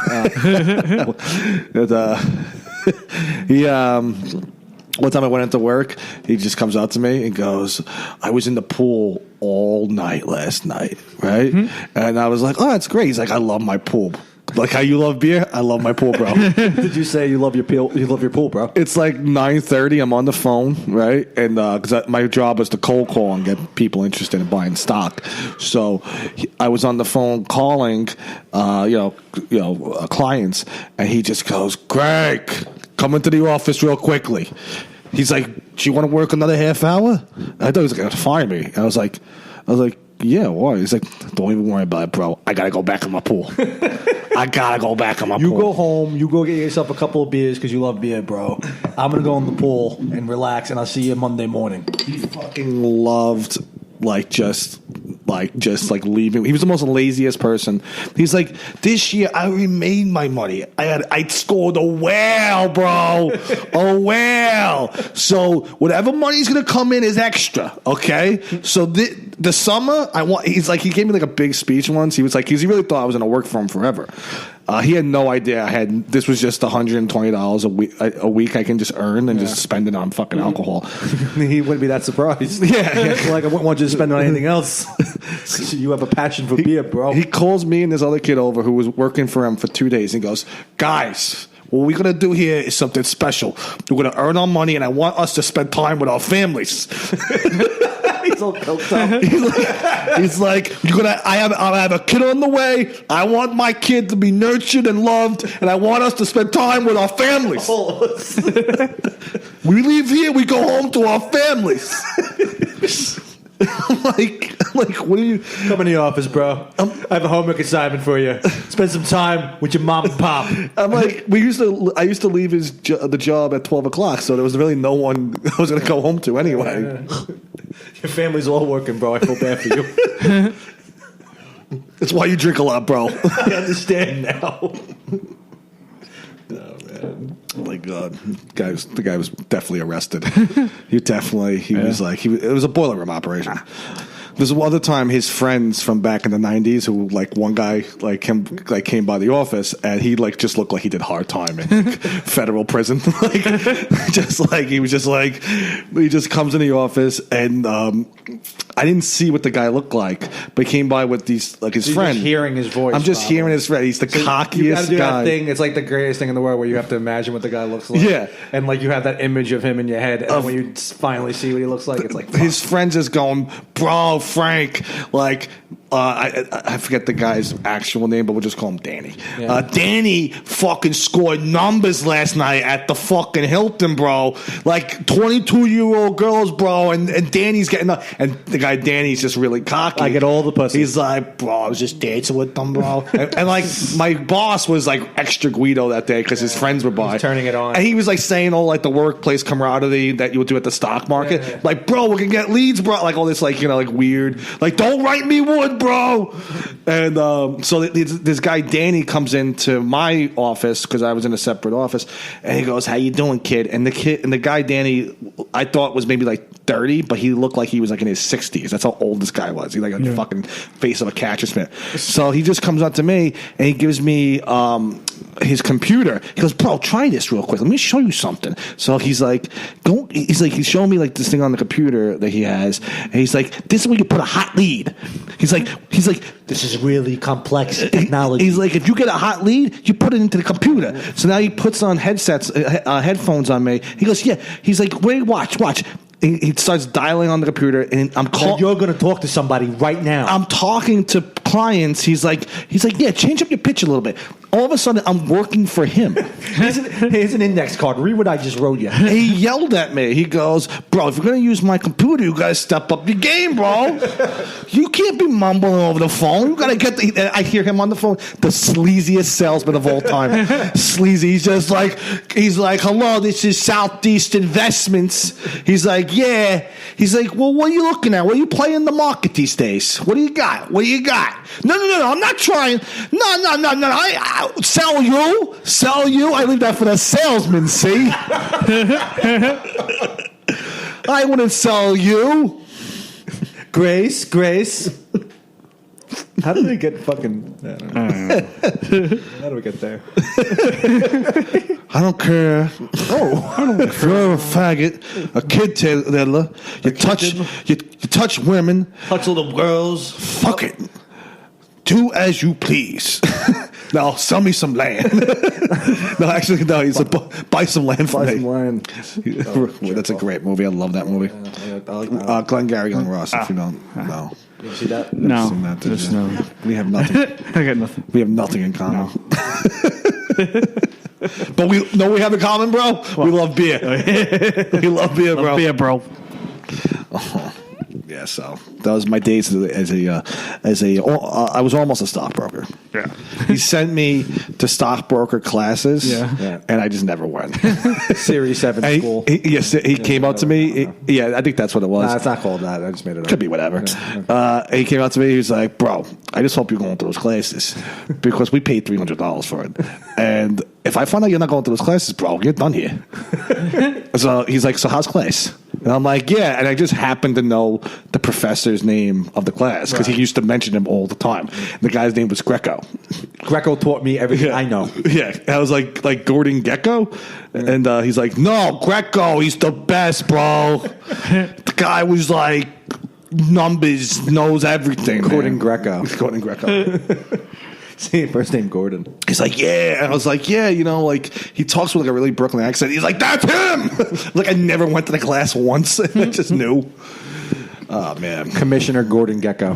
One time I went into work, he just comes out to me and goes, "I was in the pool all night last night," right? Mm-hmm. And I was like, "Oh, that's great." He's like, "I love my pool. Like how you love beer, I love my pool, bro." Did you say you love your pool? You love your pool, bro? It's 9:30. I'm on the phone, right? And because my job is to cold call and get people interested in buying stock. So I was on the phone calling, clients, and he just goes, "Greg, come into the office real quickly." He's like, "Do you want to work another half hour?" I thought he was going to fire me. I was like, yeah, why? He's like, don't even worry about it, bro. I gotta go back in my pool. I gotta go back in my You pool. go home, you go get yourself a couple of beers because you love beer, bro. I'm going to go in the pool and relax, and I'll see you Monday morning. He fucking loved just leaving. He was the most laziest person. He's like, this year I already made my money. I scored a whale, bro. A whale. So whatever money's gonna come in is extra. Okay. So the summer he gave me like a big speech once. He was like, he really thought I was gonna work for him forever. He had no idea this was just $120 a week I can just earn and just spend it on fucking alcohol. He wouldn't be that surprised. Yeah. Like, I wouldn't want you to spend on anything else. You have a passion for beer, bro. He calls me and this other kid over who was working for him for 2 days. He goes, guys, what we're going to do here is something special. We're going to earn our money, and I want us to spend time with our families. He's all coked up. He's like, I have a kid on the way. I want my kid to be nurtured and loved, and I want us to spend time with our families. We leave here, we go home to our families. like, what are you? Come in the office, bro. I have a homework assignment for you. Spend some time with your mom and pop. I'm like, I used to leave the job at 12 o'clock, so there was really no one I was going to go home to anyway. Your family's all working, bro. I feel bad for you. That's why you drink a lot, bro. I understand now. Oh my God, the guy was definitely arrested. It was a boiler room operation. There's one time his friends from back in the 90s who one guy came by the office and he just looked like he did hard time in federal prison. He just comes in the office and I didn't see what the guy looked like, but he came by with his friend. Just hearing his voice. I'm just hearing his friend. He's the cockiest you gotta do guy. That thing. It's like the greatest thing in the world where you have to imagine what the guy looks like. Yeah. And you have that image of him in your head, and when you finally see what he looks like, it's like fuck. His friends is going, bro, Frank, I forget the guy's actual name, but we'll just call him Danny. Yeah. Danny fucking scored numbers last night at the fucking Hilton, bro. 22-year-old girls, bro, and Danny's getting up, and the guy Danny's just really cocky. I get all the pussy. He's like, bro, I was just dancing with them, bro. and my boss was extra Guido that day because his friends were by. He's turning it on. And he was saying all the workplace camaraderie that you would do at the stock market. Yeah. Bro, we can get leads, bro. All this weird. Don't write me wood, bro. And so this guy Danny comes into my office because I was in a separate office, and he goes, "How you doing, kid?" And the guy Danny, I thought was maybe 30, but he looked like he was in his 60s. That's how old this guy was. He a fucking face of a catcher's mitt. So he just comes up to me and he gives me his computer. He goes, "Bro, try this real quick. Let me show you something." So he's like, "Go." He's showing me this thing on the computer that he has, and he's like, "This is where you put a hot lead." He's like, "This is really complex technology." He's like, "If you get a hot lead, you put it into the computer." So now he puts on headphones on me. He goes, "Yeah." He's like, "Wait, watch." He starts dialing on the computer, and I'm calling. You're going to talk to somebody right now. I'm talking to clients. He's like, "Yeah, change up your pitch a little bit." All of a sudden, I'm working for him. Here's an index card. Read what I just wrote you. He yelled at me. He goes, "Bro, if you're going to use my computer, you got to step up your game, bro. You can't be mumbling over the phone. You got to get I hear him on the phone, the sleaziest salesman of all time. Sleazy. He's like, "Hello, this is Southeast Investments." He's like, "Yeah." He's like, "Well, what are you looking at? What are you playing the market these days? What do you got? No, I'm not trying. No. I sell you. I leave that for the salesman, see? I wouldn't sell you. Grace. How did we get fucking... I don't know. How do we get there? I don't care. I don't care. You're a faggot, a kid diddler. You touch women. Touch little girls. Fuck it. Do as you please. Now sell me some land. No, he's like, buy some land for me. That's a great movie. I love that movie. I like that. Glengarry Glen Ross, if you don't know. You see that? No. Seen that, no. We have nothing. I got nothing. We have nothing in common. But we have in common, bro. What? We love beer. We love beer, bro. Beer, bro. Oh, yeah, Yeah, so that was my days as a. I was almost a stockbroker. Yeah. He sent me to stockbroker classes, Yeah. and I just never went. Series 7 And school. he came out to me. I think that's what it was. Nah, it's not called that. I just made it up. Could be whatever. He came out to me. He was like, "Bro, I just hope you're going to those classes because we paid $300 for it, and if I find out you're not going to those classes, bro, you're done here." So he's like, "So how's class?" And I'm like, "Yeah." And I just happened to know the professor's name of the class because he used to mention him all the time. The guy's name was Greco. Greco taught me everything I know. Yeah, I was like Gordon Gecko, and he's like, "No, Greco, he's the best, bro." The guy was like numbers, knows everything. Gordon man. Greco. Gordon Greco. See, first name Gordon. He's like, "Yeah," and I was like, "Yeah," like he talks with like a really Brooklyn accent. He's like, "That's him." Like I never went to the class once. I just knew. Oh man, Commissioner Gordon Gecko.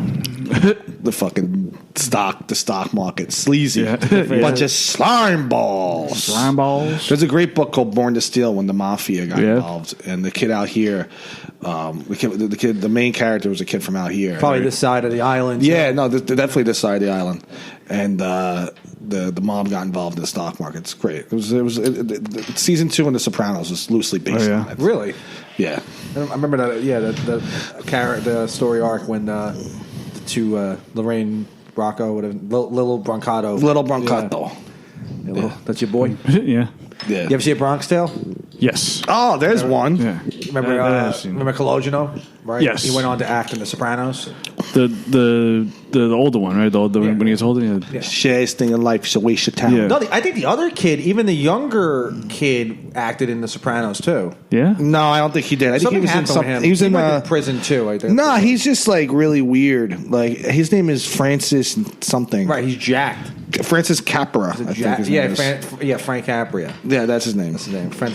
the stock market, sleazy, bunch of slime balls. Slime balls. There's a great book called Born to Steal when the mafia got involved, and the kid out here, the main character was a kid from out here, Probably this side of the island. Yeah, no, definitely this side of the island, and the mom got involved in the stock market. It's great. Season 2 in The Sopranos was loosely based on it. Really? Yeah. I remember that. Yeah, the story arc when the two Lorraine Bracco, whatever, Little Brancato. Little Brancato. Yeah, that's your boy. Yeah. Yeah. You ever see A Bronx Tale? Yes. Oh, there's one. Yeah. Remember Cologino? Right. Yes. He went on to act in The Sopranos. The older one, right? The older when he gets older. Yeah. Shares thing in life is a waste of time. Yeah. No, I think the other kid, even the younger kid, acted in The Sopranos too. Yeah. No, I don't think he did. I think Something he was in happened to something. him. He was in went to prison too. I think. No, he's just like really weird. Like his name is Francis something. Right, he's jacked. Francis Capra. I think his name is. Frank Capria. Yeah, that's his name. That's his name. Frank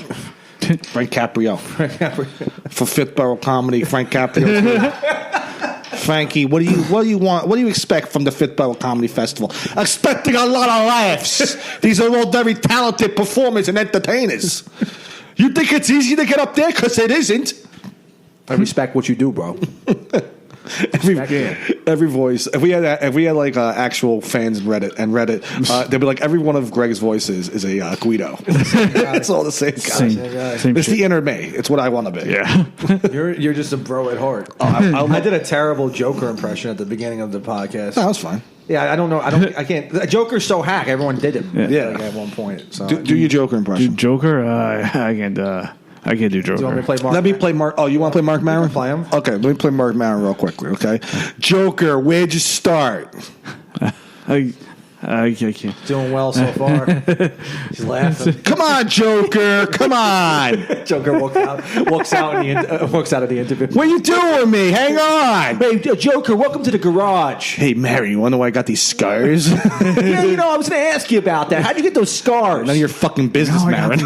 Caprio. Frank Capria. For Fifth Borough Comedy, Frank Caprio. Frankie, what do you want? What do you expect from the Fifth Borough Comedy Festival? Expecting a lot of laughs. These are all very talented performers and entertainers. You think it's easy to get up there? Because it isn't. I respect what you do, bro. Every voice. If we had like actual fans in Reddit, they'd be like every one of Greg's voices is a Guido. It's all the same guy. Same It's shit. the inner me. It's what I want to be. Yeah. You're just a bro at heart. I did a terrible Joker impression at the beginning of the podcast. That was fine. Yeah, I don't know. I can't. Joker's so hack. Everyone did it. Yeah. Like, at one point. So Do your Joker impression. Joker. I can't do Joker. Do you want me to play Mark? Let me play Mark. Oh, you want to play Mark Maron? play him. Okay, let me play Mark Maron real quickly. Okay, Joker, where'd you start? I can't. Doing well so far. He's laughing. Come on, Joker. Come on. Joker walks out of the interview. What are you doing with me? Hang on. Hey, Joker, welcome to the garage. Hey, Mary, you wonder why I got these scars? Yeah, I was going to ask you about that. How'd you get those scars? None of your fucking business, Maron.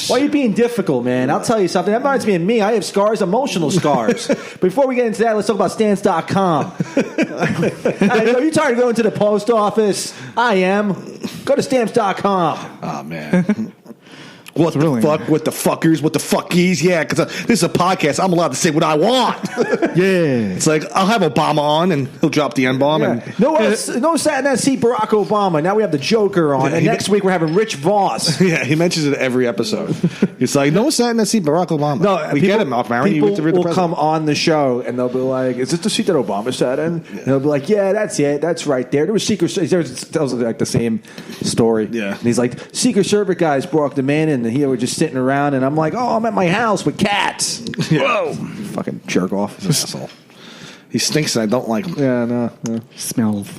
Why are you being difficult, man? I'll tell you something. That reminds me of me. I have scars, emotional scars. Before we get into that, let's talk about Stamps.com. Are you tired of going to the post office? I am. Go to Stamps.com. Oh, man. What the Thrilling. fuck? What the fuckers? What the fuckies? Yeah, because this is a podcast. I'm allowed to say what I want. Yeah. It's like, I'll have Obama on, and he'll drop the N-bomb. Yeah. And No sat in that seat, Barack Obama. Now we have the Joker on. And next week we're having Rich Voss. yeah, he mentions it every episode. It's like, no one sat in that seat, Barack Obama. No, we get it, Mark Maron. People You will come on the show and they'll be like, "Is this the seat that Obama sat in?" And they'll be like, "Yeah, that's it. That's right there." There was Secret. That was like the same story. Yeah. And he's like, "Secret Service guys brought the man in, and he was just sitting around." And I'm like, "Oh, I'm at my house with cats." Whoa, fucking jerk off. He's an asshole. He stinks, and I don't like him. Yeah, no. Smells.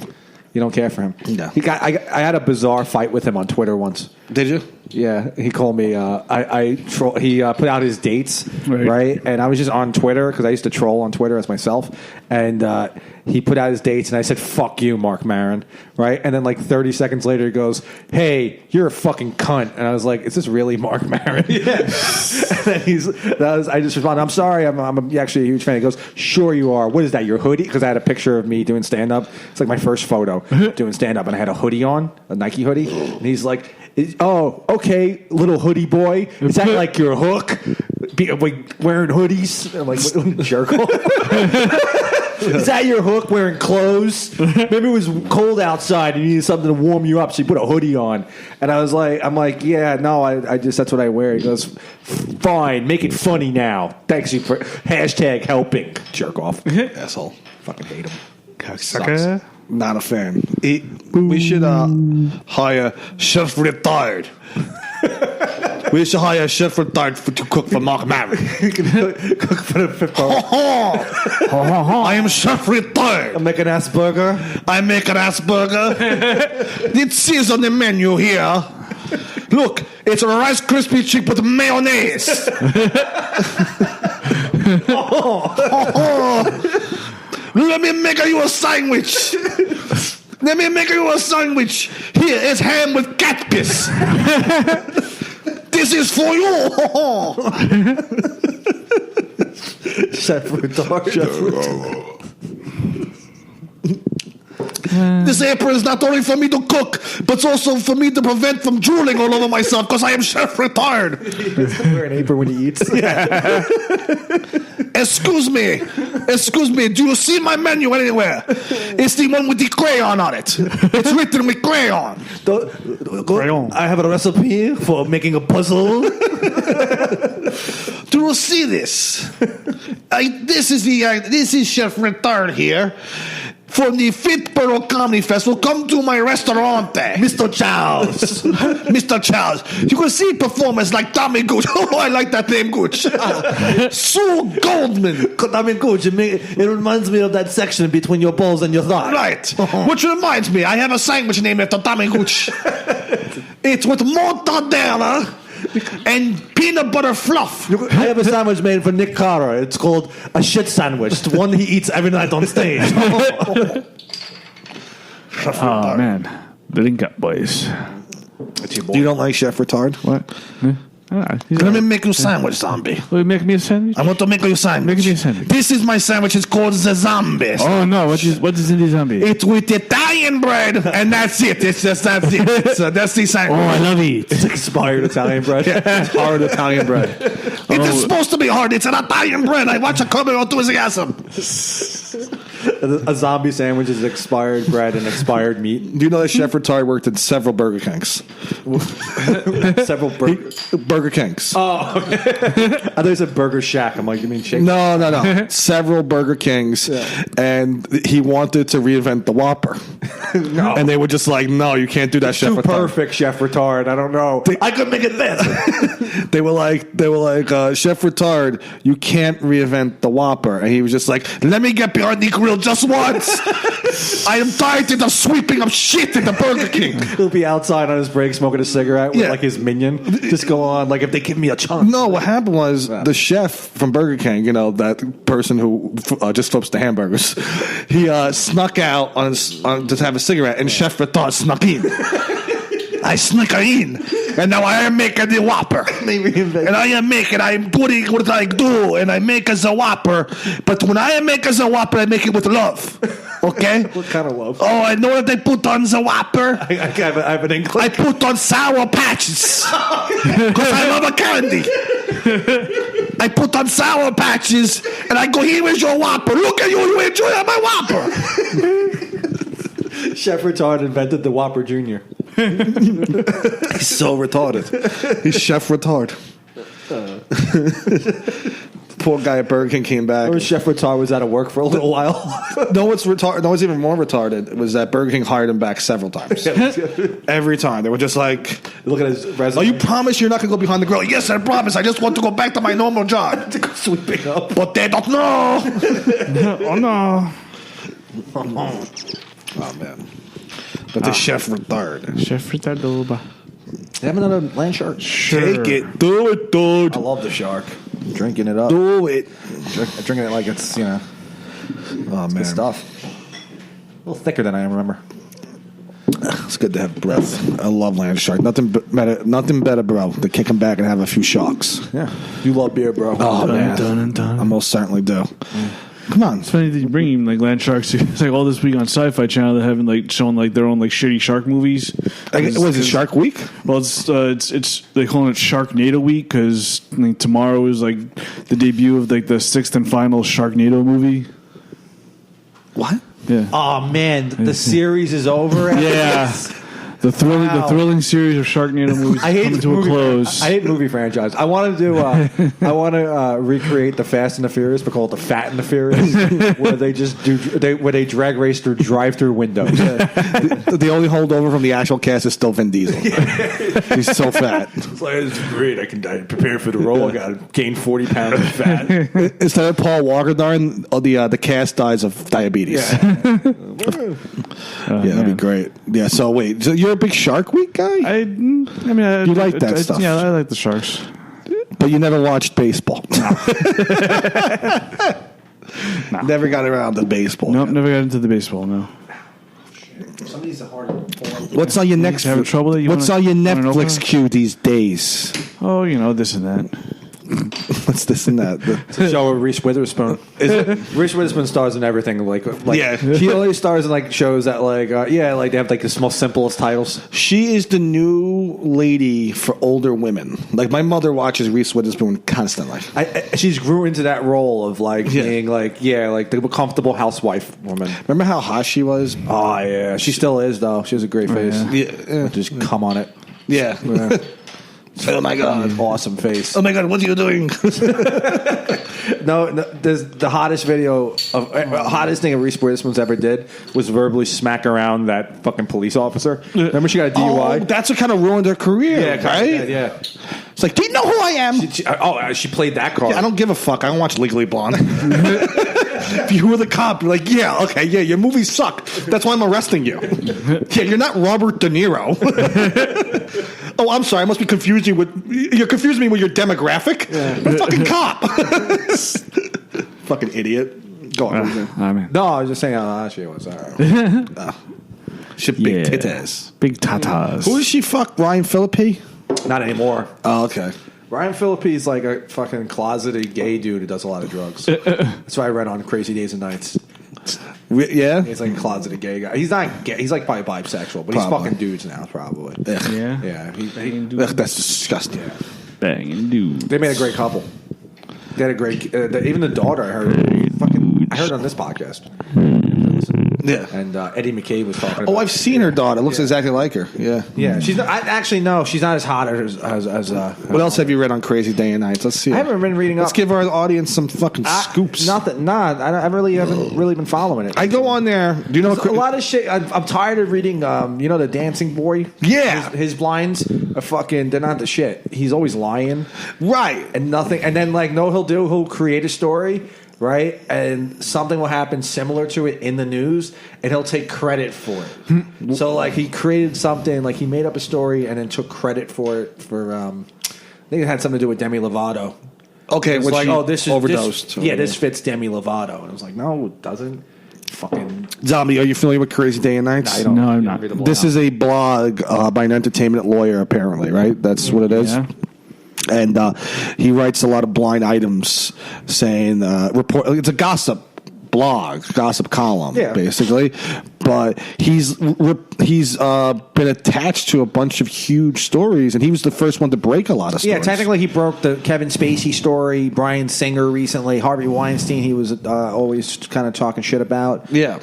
You don't care for him. No. I had a bizarre fight with him on Twitter once. Did you? Yeah, he called me. He put out his dates, right? And I was just on Twitter because I used to troll on Twitter as myself. And he put out his dates, and I said, "Fuck you, Mark Maron," right? And then like 30 seconds later, he goes, "Hey, you're a fucking cunt." And I was like, "Is this really Mark Maron?" Yeah. And then I just responded, "I'm sorry, I'm actually a huge fan." He goes, "Sure you are. What is that? Your hoodie?" Because I had a picture of me doing stand up. It's like my first photo doing stand up, and I had a hoodie on, a Nike hoodie, and he's like, "Oh, okay, little hoodie boy. Is that like your hook?" wearing hoodies. I'm like, jerk off. Is that your hook? Wearing clothes? Maybe it was cold outside and you needed something to warm you up, so you put a hoodie on. And I'm like, yeah, no, I just that's what I wear. He goes, fine, make it funny now. Thanks you for #helping. Jerk off, Asshole. fucking hate him. Sucker. Not a fan. We should hire Chef Retired. We should hire Chef Retired to cook for Mark Maron. Cook for the fifth bar. I am Chef Retired. I make an ass burger. I make an ass burger. It says on the menu here. Look, it's a Rice Krispie treat with mayonnaise. Let me make you a sandwich. Let me make you a sandwich. Here is ham with cat piss. This is for you. Chef Retard. This apron is not only for me to cook, but it's also for me to prevent from drooling all over myself because I am Chef Retired. Wear an apron when he eats. Excuse me. Do you see my menu anywhere? It's the one with the crayon on it. It's written with crayon. Crayon. I have a recipe for making a puzzle. Do you see this? This is Chef Retired here. From the Fitborough Comedy Festival, come to my restaurant, Mr. Charles. Mr. Charles. You can see performers like Tommy Gooch. Oh, I like that name, Gooch. Sue Goldman. Tommy Gooch, it reminds me of that section between your balls and your thighs. Right. Which reminds me, I have a sandwich named after Tommy Gooch. It's with mortadella and peanut butter fluff. I have a sandwich made for Nick Carter. It's called a shit sandwich. The one he eats every night on stage. Oh, man. The Link Up Boys. You don't like Chef Retard? What? Let me make you a sandwich, zombie. Will you make me a sandwich? I want to make you a sandwich. Make me a sandwich. This is my sandwich. It's called the zombie. Oh, no. What is in the zombie? It's with Italian bread, and that's it. That's it. So that's the sandwich. Oh, I love it. It's expired Italian bread. It's hard Italian bread. It is supposed to be hard. It's an Italian bread. I watch a Curb Your Enthusiasm. A zombie sandwich is expired bread and expired meat. Do you know that Chef Retard worked at several Burger Kings? Several Burger Kings. Oh, okay. I thought you said Burger Shack. I'm like, you mean Shake? No. Several Burger Kings. Yeah. And he wanted to reinvent the Whopper. No. And they were just like, no, you can't do that, Chef Retard. Perfect, Chef Retard. I don't know. I could make it this. They were like, Chef Retard, you can't reinvent the Whopper. And he was just like, let me get behind the grill just once. I am tired of the sweeping of shit at the Burger King. He'll be outside on his break smoking a cigarette with like his minion. Just go on, like if they give me a chance. No, what happened was the chef from Burger King, you know, that person who just flips the hamburgers, he snuck out to have a cigarette, and Chef Retard snuck in. I snuck in, and now I am making the Whopper. And I'm doing what I do, and I make as a Whopper. But when I make as a Whopper, I make it with love. Okay? What kind of love? Oh, I know what they put on the Whopper. I have an inkling. I put on Sour Patches. Because I love a candy. I put on Sour Patches, and I go, here is your Whopper. Look at you enjoy my Whopper. Chef Retard invented the Whopper Jr. He's so retarded. He's Chef Retard. Poor guy at Burger King came back. Or Chef Retard was out of work for a little while. No, what's even more retarded was that Burger King hired him back several times. Every time. They were just like, look at his resume. Oh, you promise you're not going to go behind the grill? Yes, I promise. I just want to go back to my normal job. To go sweeping up. But they don't know. Oh, no. Oh, man. But the Chef Retard. Chef Retard. Have another land shark. Sure. Take it. Do it, dude. I love the shark. I'm drinking it up. Do it. Drinking it like it's, you know. Oh, man. Good stuff. A little thicker than I remember. It's good to have breath. I love land shark. Nothing better, bro, to kick him back and have a few sharks. Yeah. You love beer, bro. Oh, man. Dun. I most certainly do. Come on. It's funny that you bring him like land sharks. It's like all this week on Sci-Fi Channel they're having like showing like their own like shitty shark movies. Was it Shark Week? Well, it's they calling it Sharknado Week because tomorrow is like the debut of like the 6th and final Sharknado movie. What? Yeah. Oh man, the series is over. Yeah. The thrilling series of Sharknado movies coming to a close. I hate movie franchise. I want to recreate the Fast and the Furious, but call it the Fat and the Furious, where they just where they drag race through drive-through windows. The only holdover from the actual cast is still Vin Diesel. He's so fat. It's like, it's great. I prepare for the role. I got to gain 40 pounds of fat. Instead of Paul Walker dying, the cast dies of diabetes. Yeah, that'd be great. Yeah. So wait, so you're a big Shark Week guy? I mean, you like that stuff? Yeah, I like the sharks. But you never watched baseball. No. Never got around to baseball. Nope, never got into the baseball. No. What's on your next? What's on your Netflix queue these days? Oh, this and that. What's this and that? The show with Reese Witherspoon. Reese Witherspoon stars in everything. Like yeah, she always stars in like shows that like they have like the most simplest titles. She is the new lady for older women. Like my mother watches Reese Witherspoon constantly. She's grew into that role of being like the comfortable housewife woman. Remember how hot she was? Oh yeah, she still is though. She has a great face. Yeah. Just come on it. Yeah. Oh my god! Awesome face. Oh my god! What are you doing? No, the hottest video of hottest thing that Reese Witherspoon's ever did was verbally smack around that fucking police officer. Remember she got a DUI? Oh, that's what kind of ruined her career, right? Yeah. It's like, do you know who I am? She played that card. Yeah, I don't give a fuck. I don't watch Legally Blonde. If you were the cop, you're like, yeah, okay, yeah, your movies suck. That's why I'm arresting you. Yeah, you're not Robert De Niro. Oh, I'm sorry. I must be confusing you're confusing me with your demographic. Yeah. I'm a fucking cop. Fucking idiot. Go on. No, I was just saying how she was. She big titties. Big tatas. Who does she fuck? Ryan Phillippe? Not anymore. Oh, okay. Ryan Phillippe's like a fucking closeted gay dude who does a lot of drugs. That's what I read on Crazy Days and Nights. Yeah? He's like a closeted gay guy. He's not gay. He's like probably bisexual, but he's fucking dudes now, probably. Ugh. Yeah? Yeah. That's disgusting. Yeah. Banging dudes. They made a great couple. They had a great... even the daughter, I heard on this podcast. Yeah. And Eddie McCabe was talking about Oh, I've seen her daughter. Looks exactly like her. Yeah. Yeah. She's not, no, she's not as hot as what else have you read on Crazy Day and Nights? Let's see. I haven't been reading Let's give our audience some fucking scoops. Nothing. I really haven't really been following it. I go on there. Do you know a lot of shit? I'm tired of reading. The Dancing Boy. Yeah. His blinds are fucking. They're not the shit. He's always lying. Right. And nothing. And then he'll create a story. Right, and something will happen similar to it in the news, and he'll take credit for it. So, he created something, he made up a story, and then took credit for it. I think it had something to do with Demi Lovato. Okay, it was this is overdosed. This fits Demi Lovato, and I was like, no, it doesn't. Fucking Zombie, are you familiar with Crazy Day and Nights? No, I'm not. This is a blog by an entertainment lawyer, apparently, right? That's what it is. Yeah. And he writes a lot of blind items saying, it's a gossip blog, gossip column, basically. But he's been attached to a bunch of huge stories, and he was the first one to break a lot of stories. Yeah, technically he broke the Kevin Spacey story, Bryan Singer recently, Harvey Weinstein he was always kind of talking shit about. Yeah.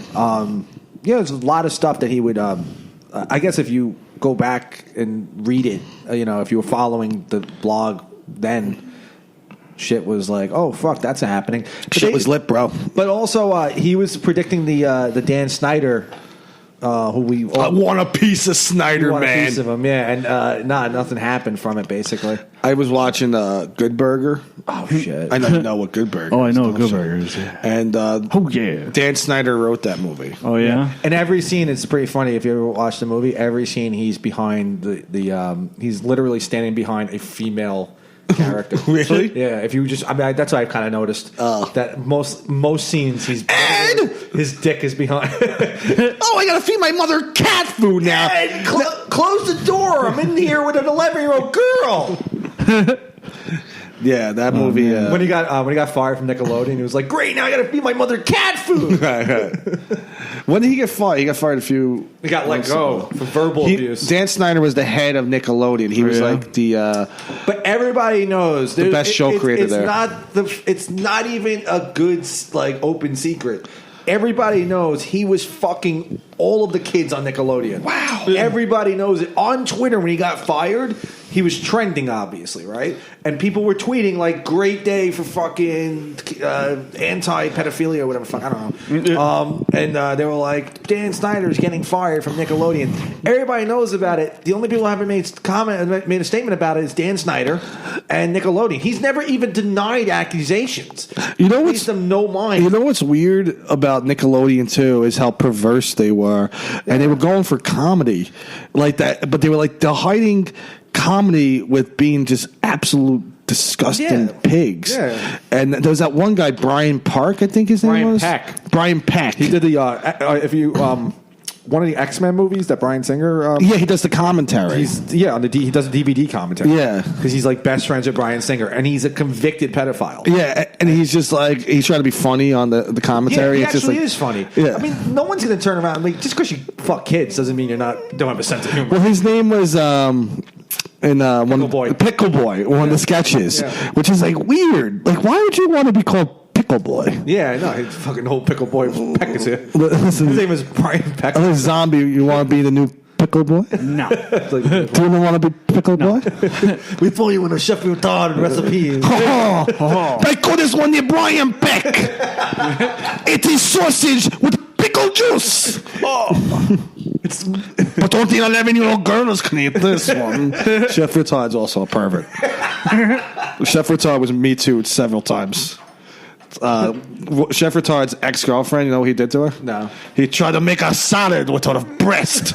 There's a lot of stuff that he would, I guess if you go back and read it, if you were following the blog then, shit was like, oh fuck, that's happening. Shit was lit, bro. But also, he was predicting the Dan Snyder, who we all, I want a piece of Snyder, want man. A piece of him, yeah, and nothing happened from it. Basically, I was watching Good Burger. Oh shit! I know what Good Burger. Oh, I know what Good Burger is. Yeah. And Dan Snyder wrote that movie. Oh yeah. And every scene, it's pretty funny. If you ever watch the movie, every scene he's behind he's literally standing behind a female character. Really? Yeah. If you just, that's what I've kind of noticed. That most scenes his dick is behind. Oh, I gotta feed my mother cat food now. Close the door. I'm in here with an 11-year-old girl. Yeah, that movie. When he got fired from Nickelodeon, he was like, "Great, now I got to feed my mother cat food." Right. When did he get fired? He got fired a few. He got let go for verbal abuse. Dan Snyder was the head of Nickelodeon. He was like the. But everybody knows the best show creator there. It's not even a good open secret. Everybody knows he was fucking all of the kids on Nickelodeon. Wow. Everybody knows it. On Twitter, when he got fired, he was trending, obviously, right? And people were tweeting, like, great day for fucking anti-pedophilia or whatever. Fuck, I don't know. And they were like, Dan Snyder's getting fired from Nickelodeon. Everybody knows about it. The only people who haven't made a statement about it is Dan Snyder and Nickelodeon. He's never even denied accusations. You know what's them no mind. You know what's weird about Nickelodeon too is how perverse they were, and they were going for comedy like that, but they were like they're hiding comedy with being just absolute disgusting pigs. Yeah. And there was that one guy, Brian Park, I think his name was Brian Peck. He did the one of the X-Men movies that Bryan Singer. He does the commentary. He does the DVD commentary. Yeah, because he's like best friends with Bryan Singer, and he's a convicted pedophile. Yeah, and he's just like he's trying to be funny on the commentary. Yeah, he actually is funny. Yeah. I mean, no one's going to turn around. Like, just because you fuck kids doesn't mean don't have a sense of humor. Well, his name was Pickle Boy, one of the sketches, which is like weird. Like, why would you want to be called Pickle Boy? Yeah, I know. He's fucking old Pickle Boy. Peck is here. Listen, his name is Brian Peck. A zombie. You want to be the new Pickle Boy? No. Do you want to be Pickle Boy? We throw you in a chef retard recipe. I call this one the Brian Peck. It is sausage with pickle juice. But only 11-year-old girls can eat this one. Chef Retard's also a pervert. Chef Retard was Me Too several times. Chef Retard's ex-girlfriend, you know what he did to her? No. He tried to make a salad with her breast.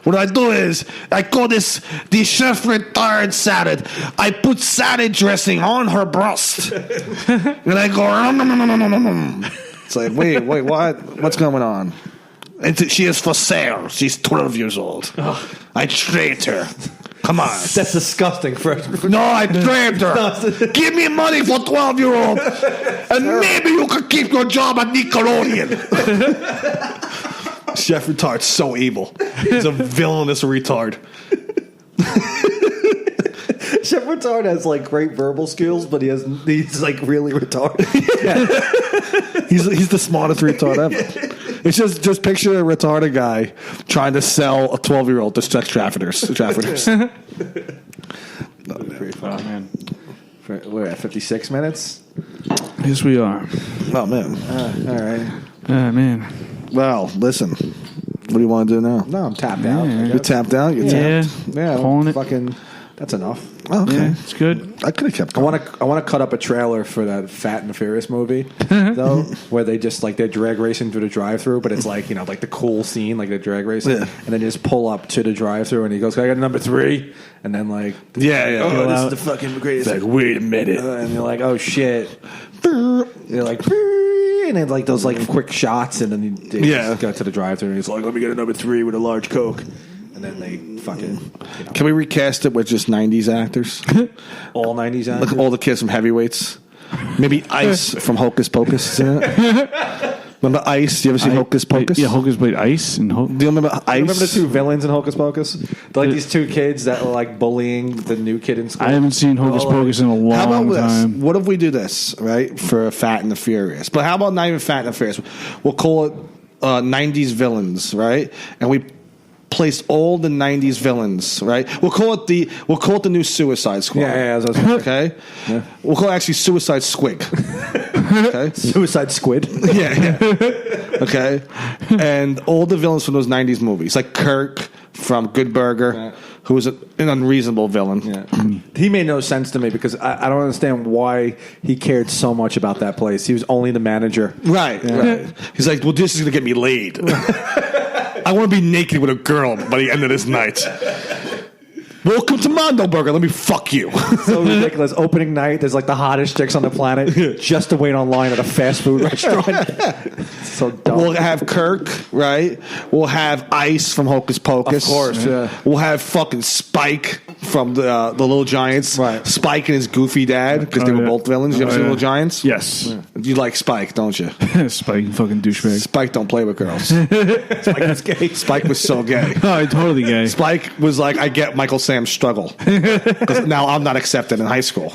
What I do is, I call this the Chef Retard salad. I put salad dressing on her breast. And I go, it's like, wait, what? What's going on? And she is for sale. She's 12 years old. I traded her. Come on. That's disgusting. No, I traded her. Give me money for 12-year-old. And maybe you could keep your job at Nickelodeon. Chef Retard's so evil. He's a villainous retard. Chef Retard has like great verbal skills, but he's like really retarded. He's the smartest retard ever. It's just picture a retarded guy trying to sell a 12-year-old to sex traffickers. Man. We're at 56 minutes. Yes, we are. Oh man. All right. Man. Well, listen. What do you want to do now? No, I'm tapped out. You're tapped out? You're tapped? Yeah. Calling it. Fucking. That's enough. Oh, okay. Yeah, it's good. I could have kept I going. want to cut up a trailer for that Fat and the Furious movie, though, where they just like they're drag racing through the drive-through, but it's like like the cool scene, like they're drag racing, and then just pull up to the drive-through, and he goes, "I got number 3," and then like, this is the fucking greatest. It's like, wait a minute, and you're like, oh shit, you're like, and then like those like quick shots, and then they just got to the drive-through, and he's like, let me get a number 3 with a large Coke. And then they fucking... Can we recast it with just 90s actors? All 90s actors? Like all the kids from Heavyweights. Maybe Ice from Hocus Pocus. Remember Ice? You ever seen Hocus Pocus? Yeah, Hocus played Ice. And do you remember Ice? Remember the 2 villains in Hocus Pocus? They're like these 2 kids that were like bullying the new kid in school. I haven't seen Hocus Pocus in a long time. How about time. This? What if we do this, right, for Fat and the Furious? But how about not even Fat and the Furious? We'll call it 90s villains, right? And we place all the 90s villains, right? We'll call it the new Suicide Squad. Yeah. Okay? Yeah. We'll call it actually Suicide Squig. Okay? Suicide Squid. Yeah. Okay? And all the villains from those 90s movies, like Kirk from Good Burger, who was an unreasonable villain. Yeah. He made no sense to me because I don't understand why he cared so much about that place. He was only the manager. Right. He's like, well, this is going to get me laid. I want to be naked with a girl by the end of this night. Welcome to Mondo Burger. Let me fuck you. So ridiculous. Opening night, there's like the hottest chicks on the planet just to wait online at a fast food restaurant. So dumb. We'll have Kirk, right? We'll have Ice from Hocus Pocus. Of course, yeah. We'll have fucking Spike from the Little Giants. Right. Spike and his goofy dad, because they were both villains. You ever see Little Giants? Yes. You like Spike, don't you? Spike, fucking douchebag. Spike don't play with girls. Spike was gay. Spike was so gay. Oh, totally gay. Spike was like, I get Michael Sam's struggle. 'Cause now I'm not accepted in high school.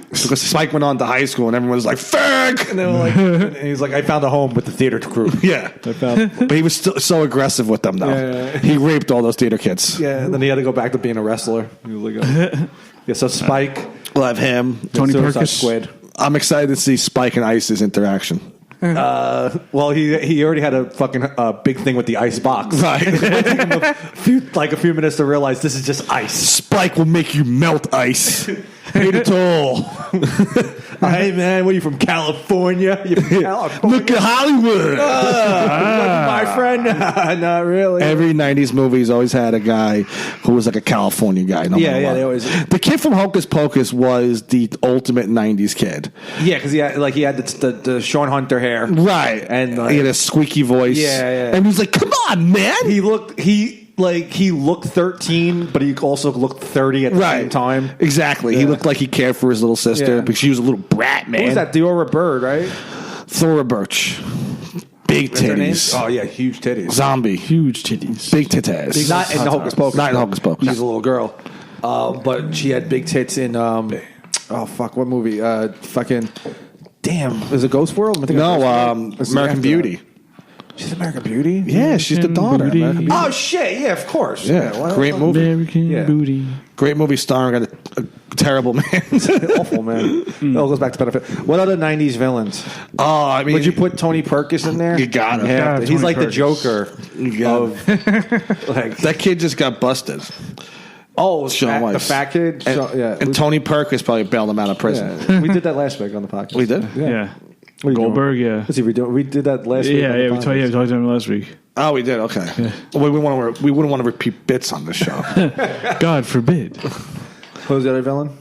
Because Spike went on to high school and everyone was like, "Ferg!" And they were like, and he's like, I found a home with the theater crew. Yeah. But he was still so aggressive with them, though. Yeah. He raped all those theater kids. Yeah, and then he had to go back to being a wrestler. He was like, yeah, so Spike, Love him. Tony Suicide Perkins. Squid. I'm excited to see Spike and Ice's interaction. Well, he already had a fucking big thing with the ice box. Right. It took him a few minutes to realize this is just ice. Spike will make you melt ice. Hate it all. Hey man, what are you from California? You from California? Look at Hollywood. My friend. Not really. Every 90s movie's always had a guy who was like a California guy. No matter what. They always. The kid from Hocus Pocus was the ultimate 90s kid. Yeah, because he had the Sean Hunter hair. Right. And he had a squeaky voice. Yeah. And he's like, come on, man. He looked 13, but he also looked 30 at the same time. Exactly. He looked like he cared for his little sister because she was a little brat, man. Who was that? Deora Bird, right? Thora Birch. Big titties. Oh yeah, huge titties. Zombie. Huge titties. Big titties. Not in the Hocus Pocus. Not in Hocus Pocus. She's a little girl, but she had big tits in. Oh fuck! What movie? Fucking. Damn. Is it Ghost World? American Beauty. She's American Beauty? Yeah, she's the daughter. Beauty. American Beauty. Oh, shit. Yeah, of course. Yeah, great movie. American Booty. Great movie starring a terrible man. Awful, man. It all goes back to benefit. What other 90s villains? Oh, I mean, Would you put Tony Perkis in there? You got him. Yeah, Yeah, he's Tony like the Perkis. Joker. You got Like, that kid just got busted. Sean Weiss. the fat kid? And Tony Perkis probably bailed him out of prison. Yeah. We did that last week on the podcast. We did? Yeah. What are you Goldberg, doing? yeah. Let's see, we did that last week. Yeah, on the we podcast. talked to him last week. Oh, we did? Okay. Well, we wouldn't want to repeat bits on this show. God forbid. Who's the other villain?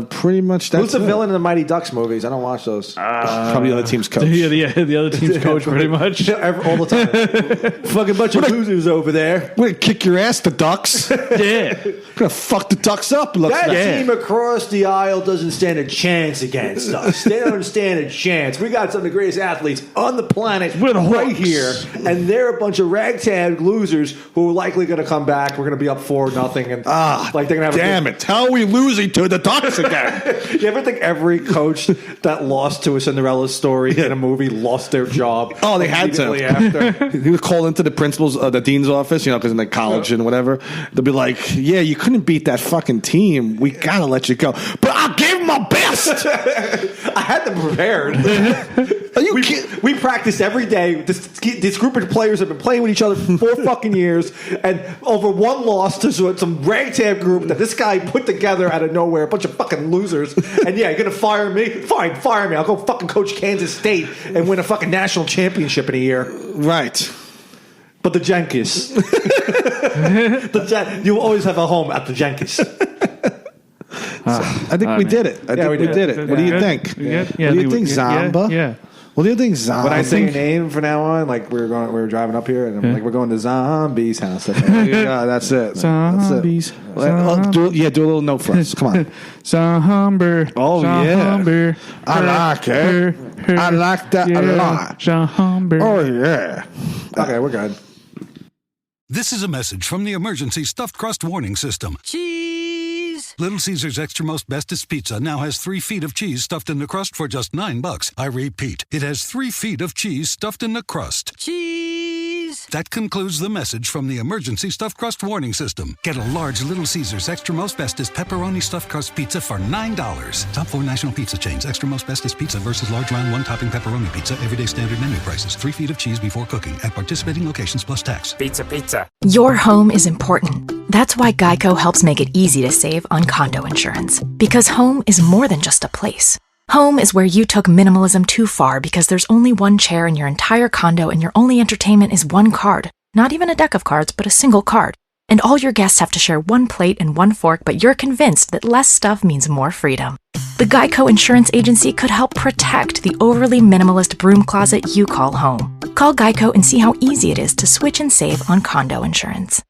Pretty much that's Who's the it. villain in the Mighty Ducks movies? I don't watch those. Probably the other team's coach. The other team's coach, pretty much. All the time. Fucking bunch of losers over there. We're going to kick your ass, the Ducks. We're Yeah. going to fuck the Ducks up. Looks That like. team across the aisle doesn't stand a chance against us. They don't stand a chance. We got some of the greatest athletes on the planet We're the right Hawks. here, and they're a bunch of ragtag losers who are likely going to come back. We're going to be up 4-0, and like they're going to have. Damn it. How are we losing to the Ducks again? You ever think every coach that lost to a Cinderella story in a movie lost their job? Oh, they had to. immediately after. He was called into the principal's, the dean's office, because in the college and whatever, they'll be like, "Yeah, you couldn't beat that fucking team. We gotta let you go." But I gave my best. I had them prepared. Are you kidding? We practiced every day. This group of players have been playing with each other for 4 fucking years, and over one loss to some ragtag group that this guy put together out of nowhere, a bunch of fucking losers. And yeah, you're gonna fire me? Fine, fire me. I'll go fucking coach Kansas State and win a fucking national championship in a year. Right. But the Jankees, you always have a home at the Jankees. I think we did it. I think we did it. What do you think? What do you think, Zamba? Yeah. What do you think, Zamba? When I say your name from now on, like we were driving up here, and I'm like, we're going to Zombie's house. Yeah, that's it. Zombies. Do a little note for us. Come on. Somber. Oh, yeah. Somber. I like it. I like that a lot. Somber. Oh, yeah. Okay, we're good. This is a message from the emergency stuffed crust warning system. Cheese! Little Caesar's Extra Most Bestest Pizza now has 3 feet of cheese stuffed in the crust for just $9. I repeat, it has 3 feet of cheese stuffed in the crust. Cheese! That concludes the message from the emergency stuffed crust warning system. Get a large Little Caesar's Extra Most Bestest pepperoni stuffed crust pizza for $9. Top 4 national pizza chains. Extra Most Bestest Pizza versus large round 1-topping pepperoni pizza. Everyday standard menu prices. 3 feet of cheese before cooking at participating locations plus tax. Pizza. Your home is important. That's why Geico helps make it easy to save on condo insurance. Because home is more than just a place. Home is where you took minimalism too far because there's only one chair in your entire condo and your only entertainment is one card. Not even a deck of cards, but a single card. And all your guests have to share one plate and one fork, but you're convinced that less stuff means more freedom. The Geico Insurance Agency could help protect the overly minimalist broom closet you call home. Call Geico and see how easy it is to switch and save on condo insurance.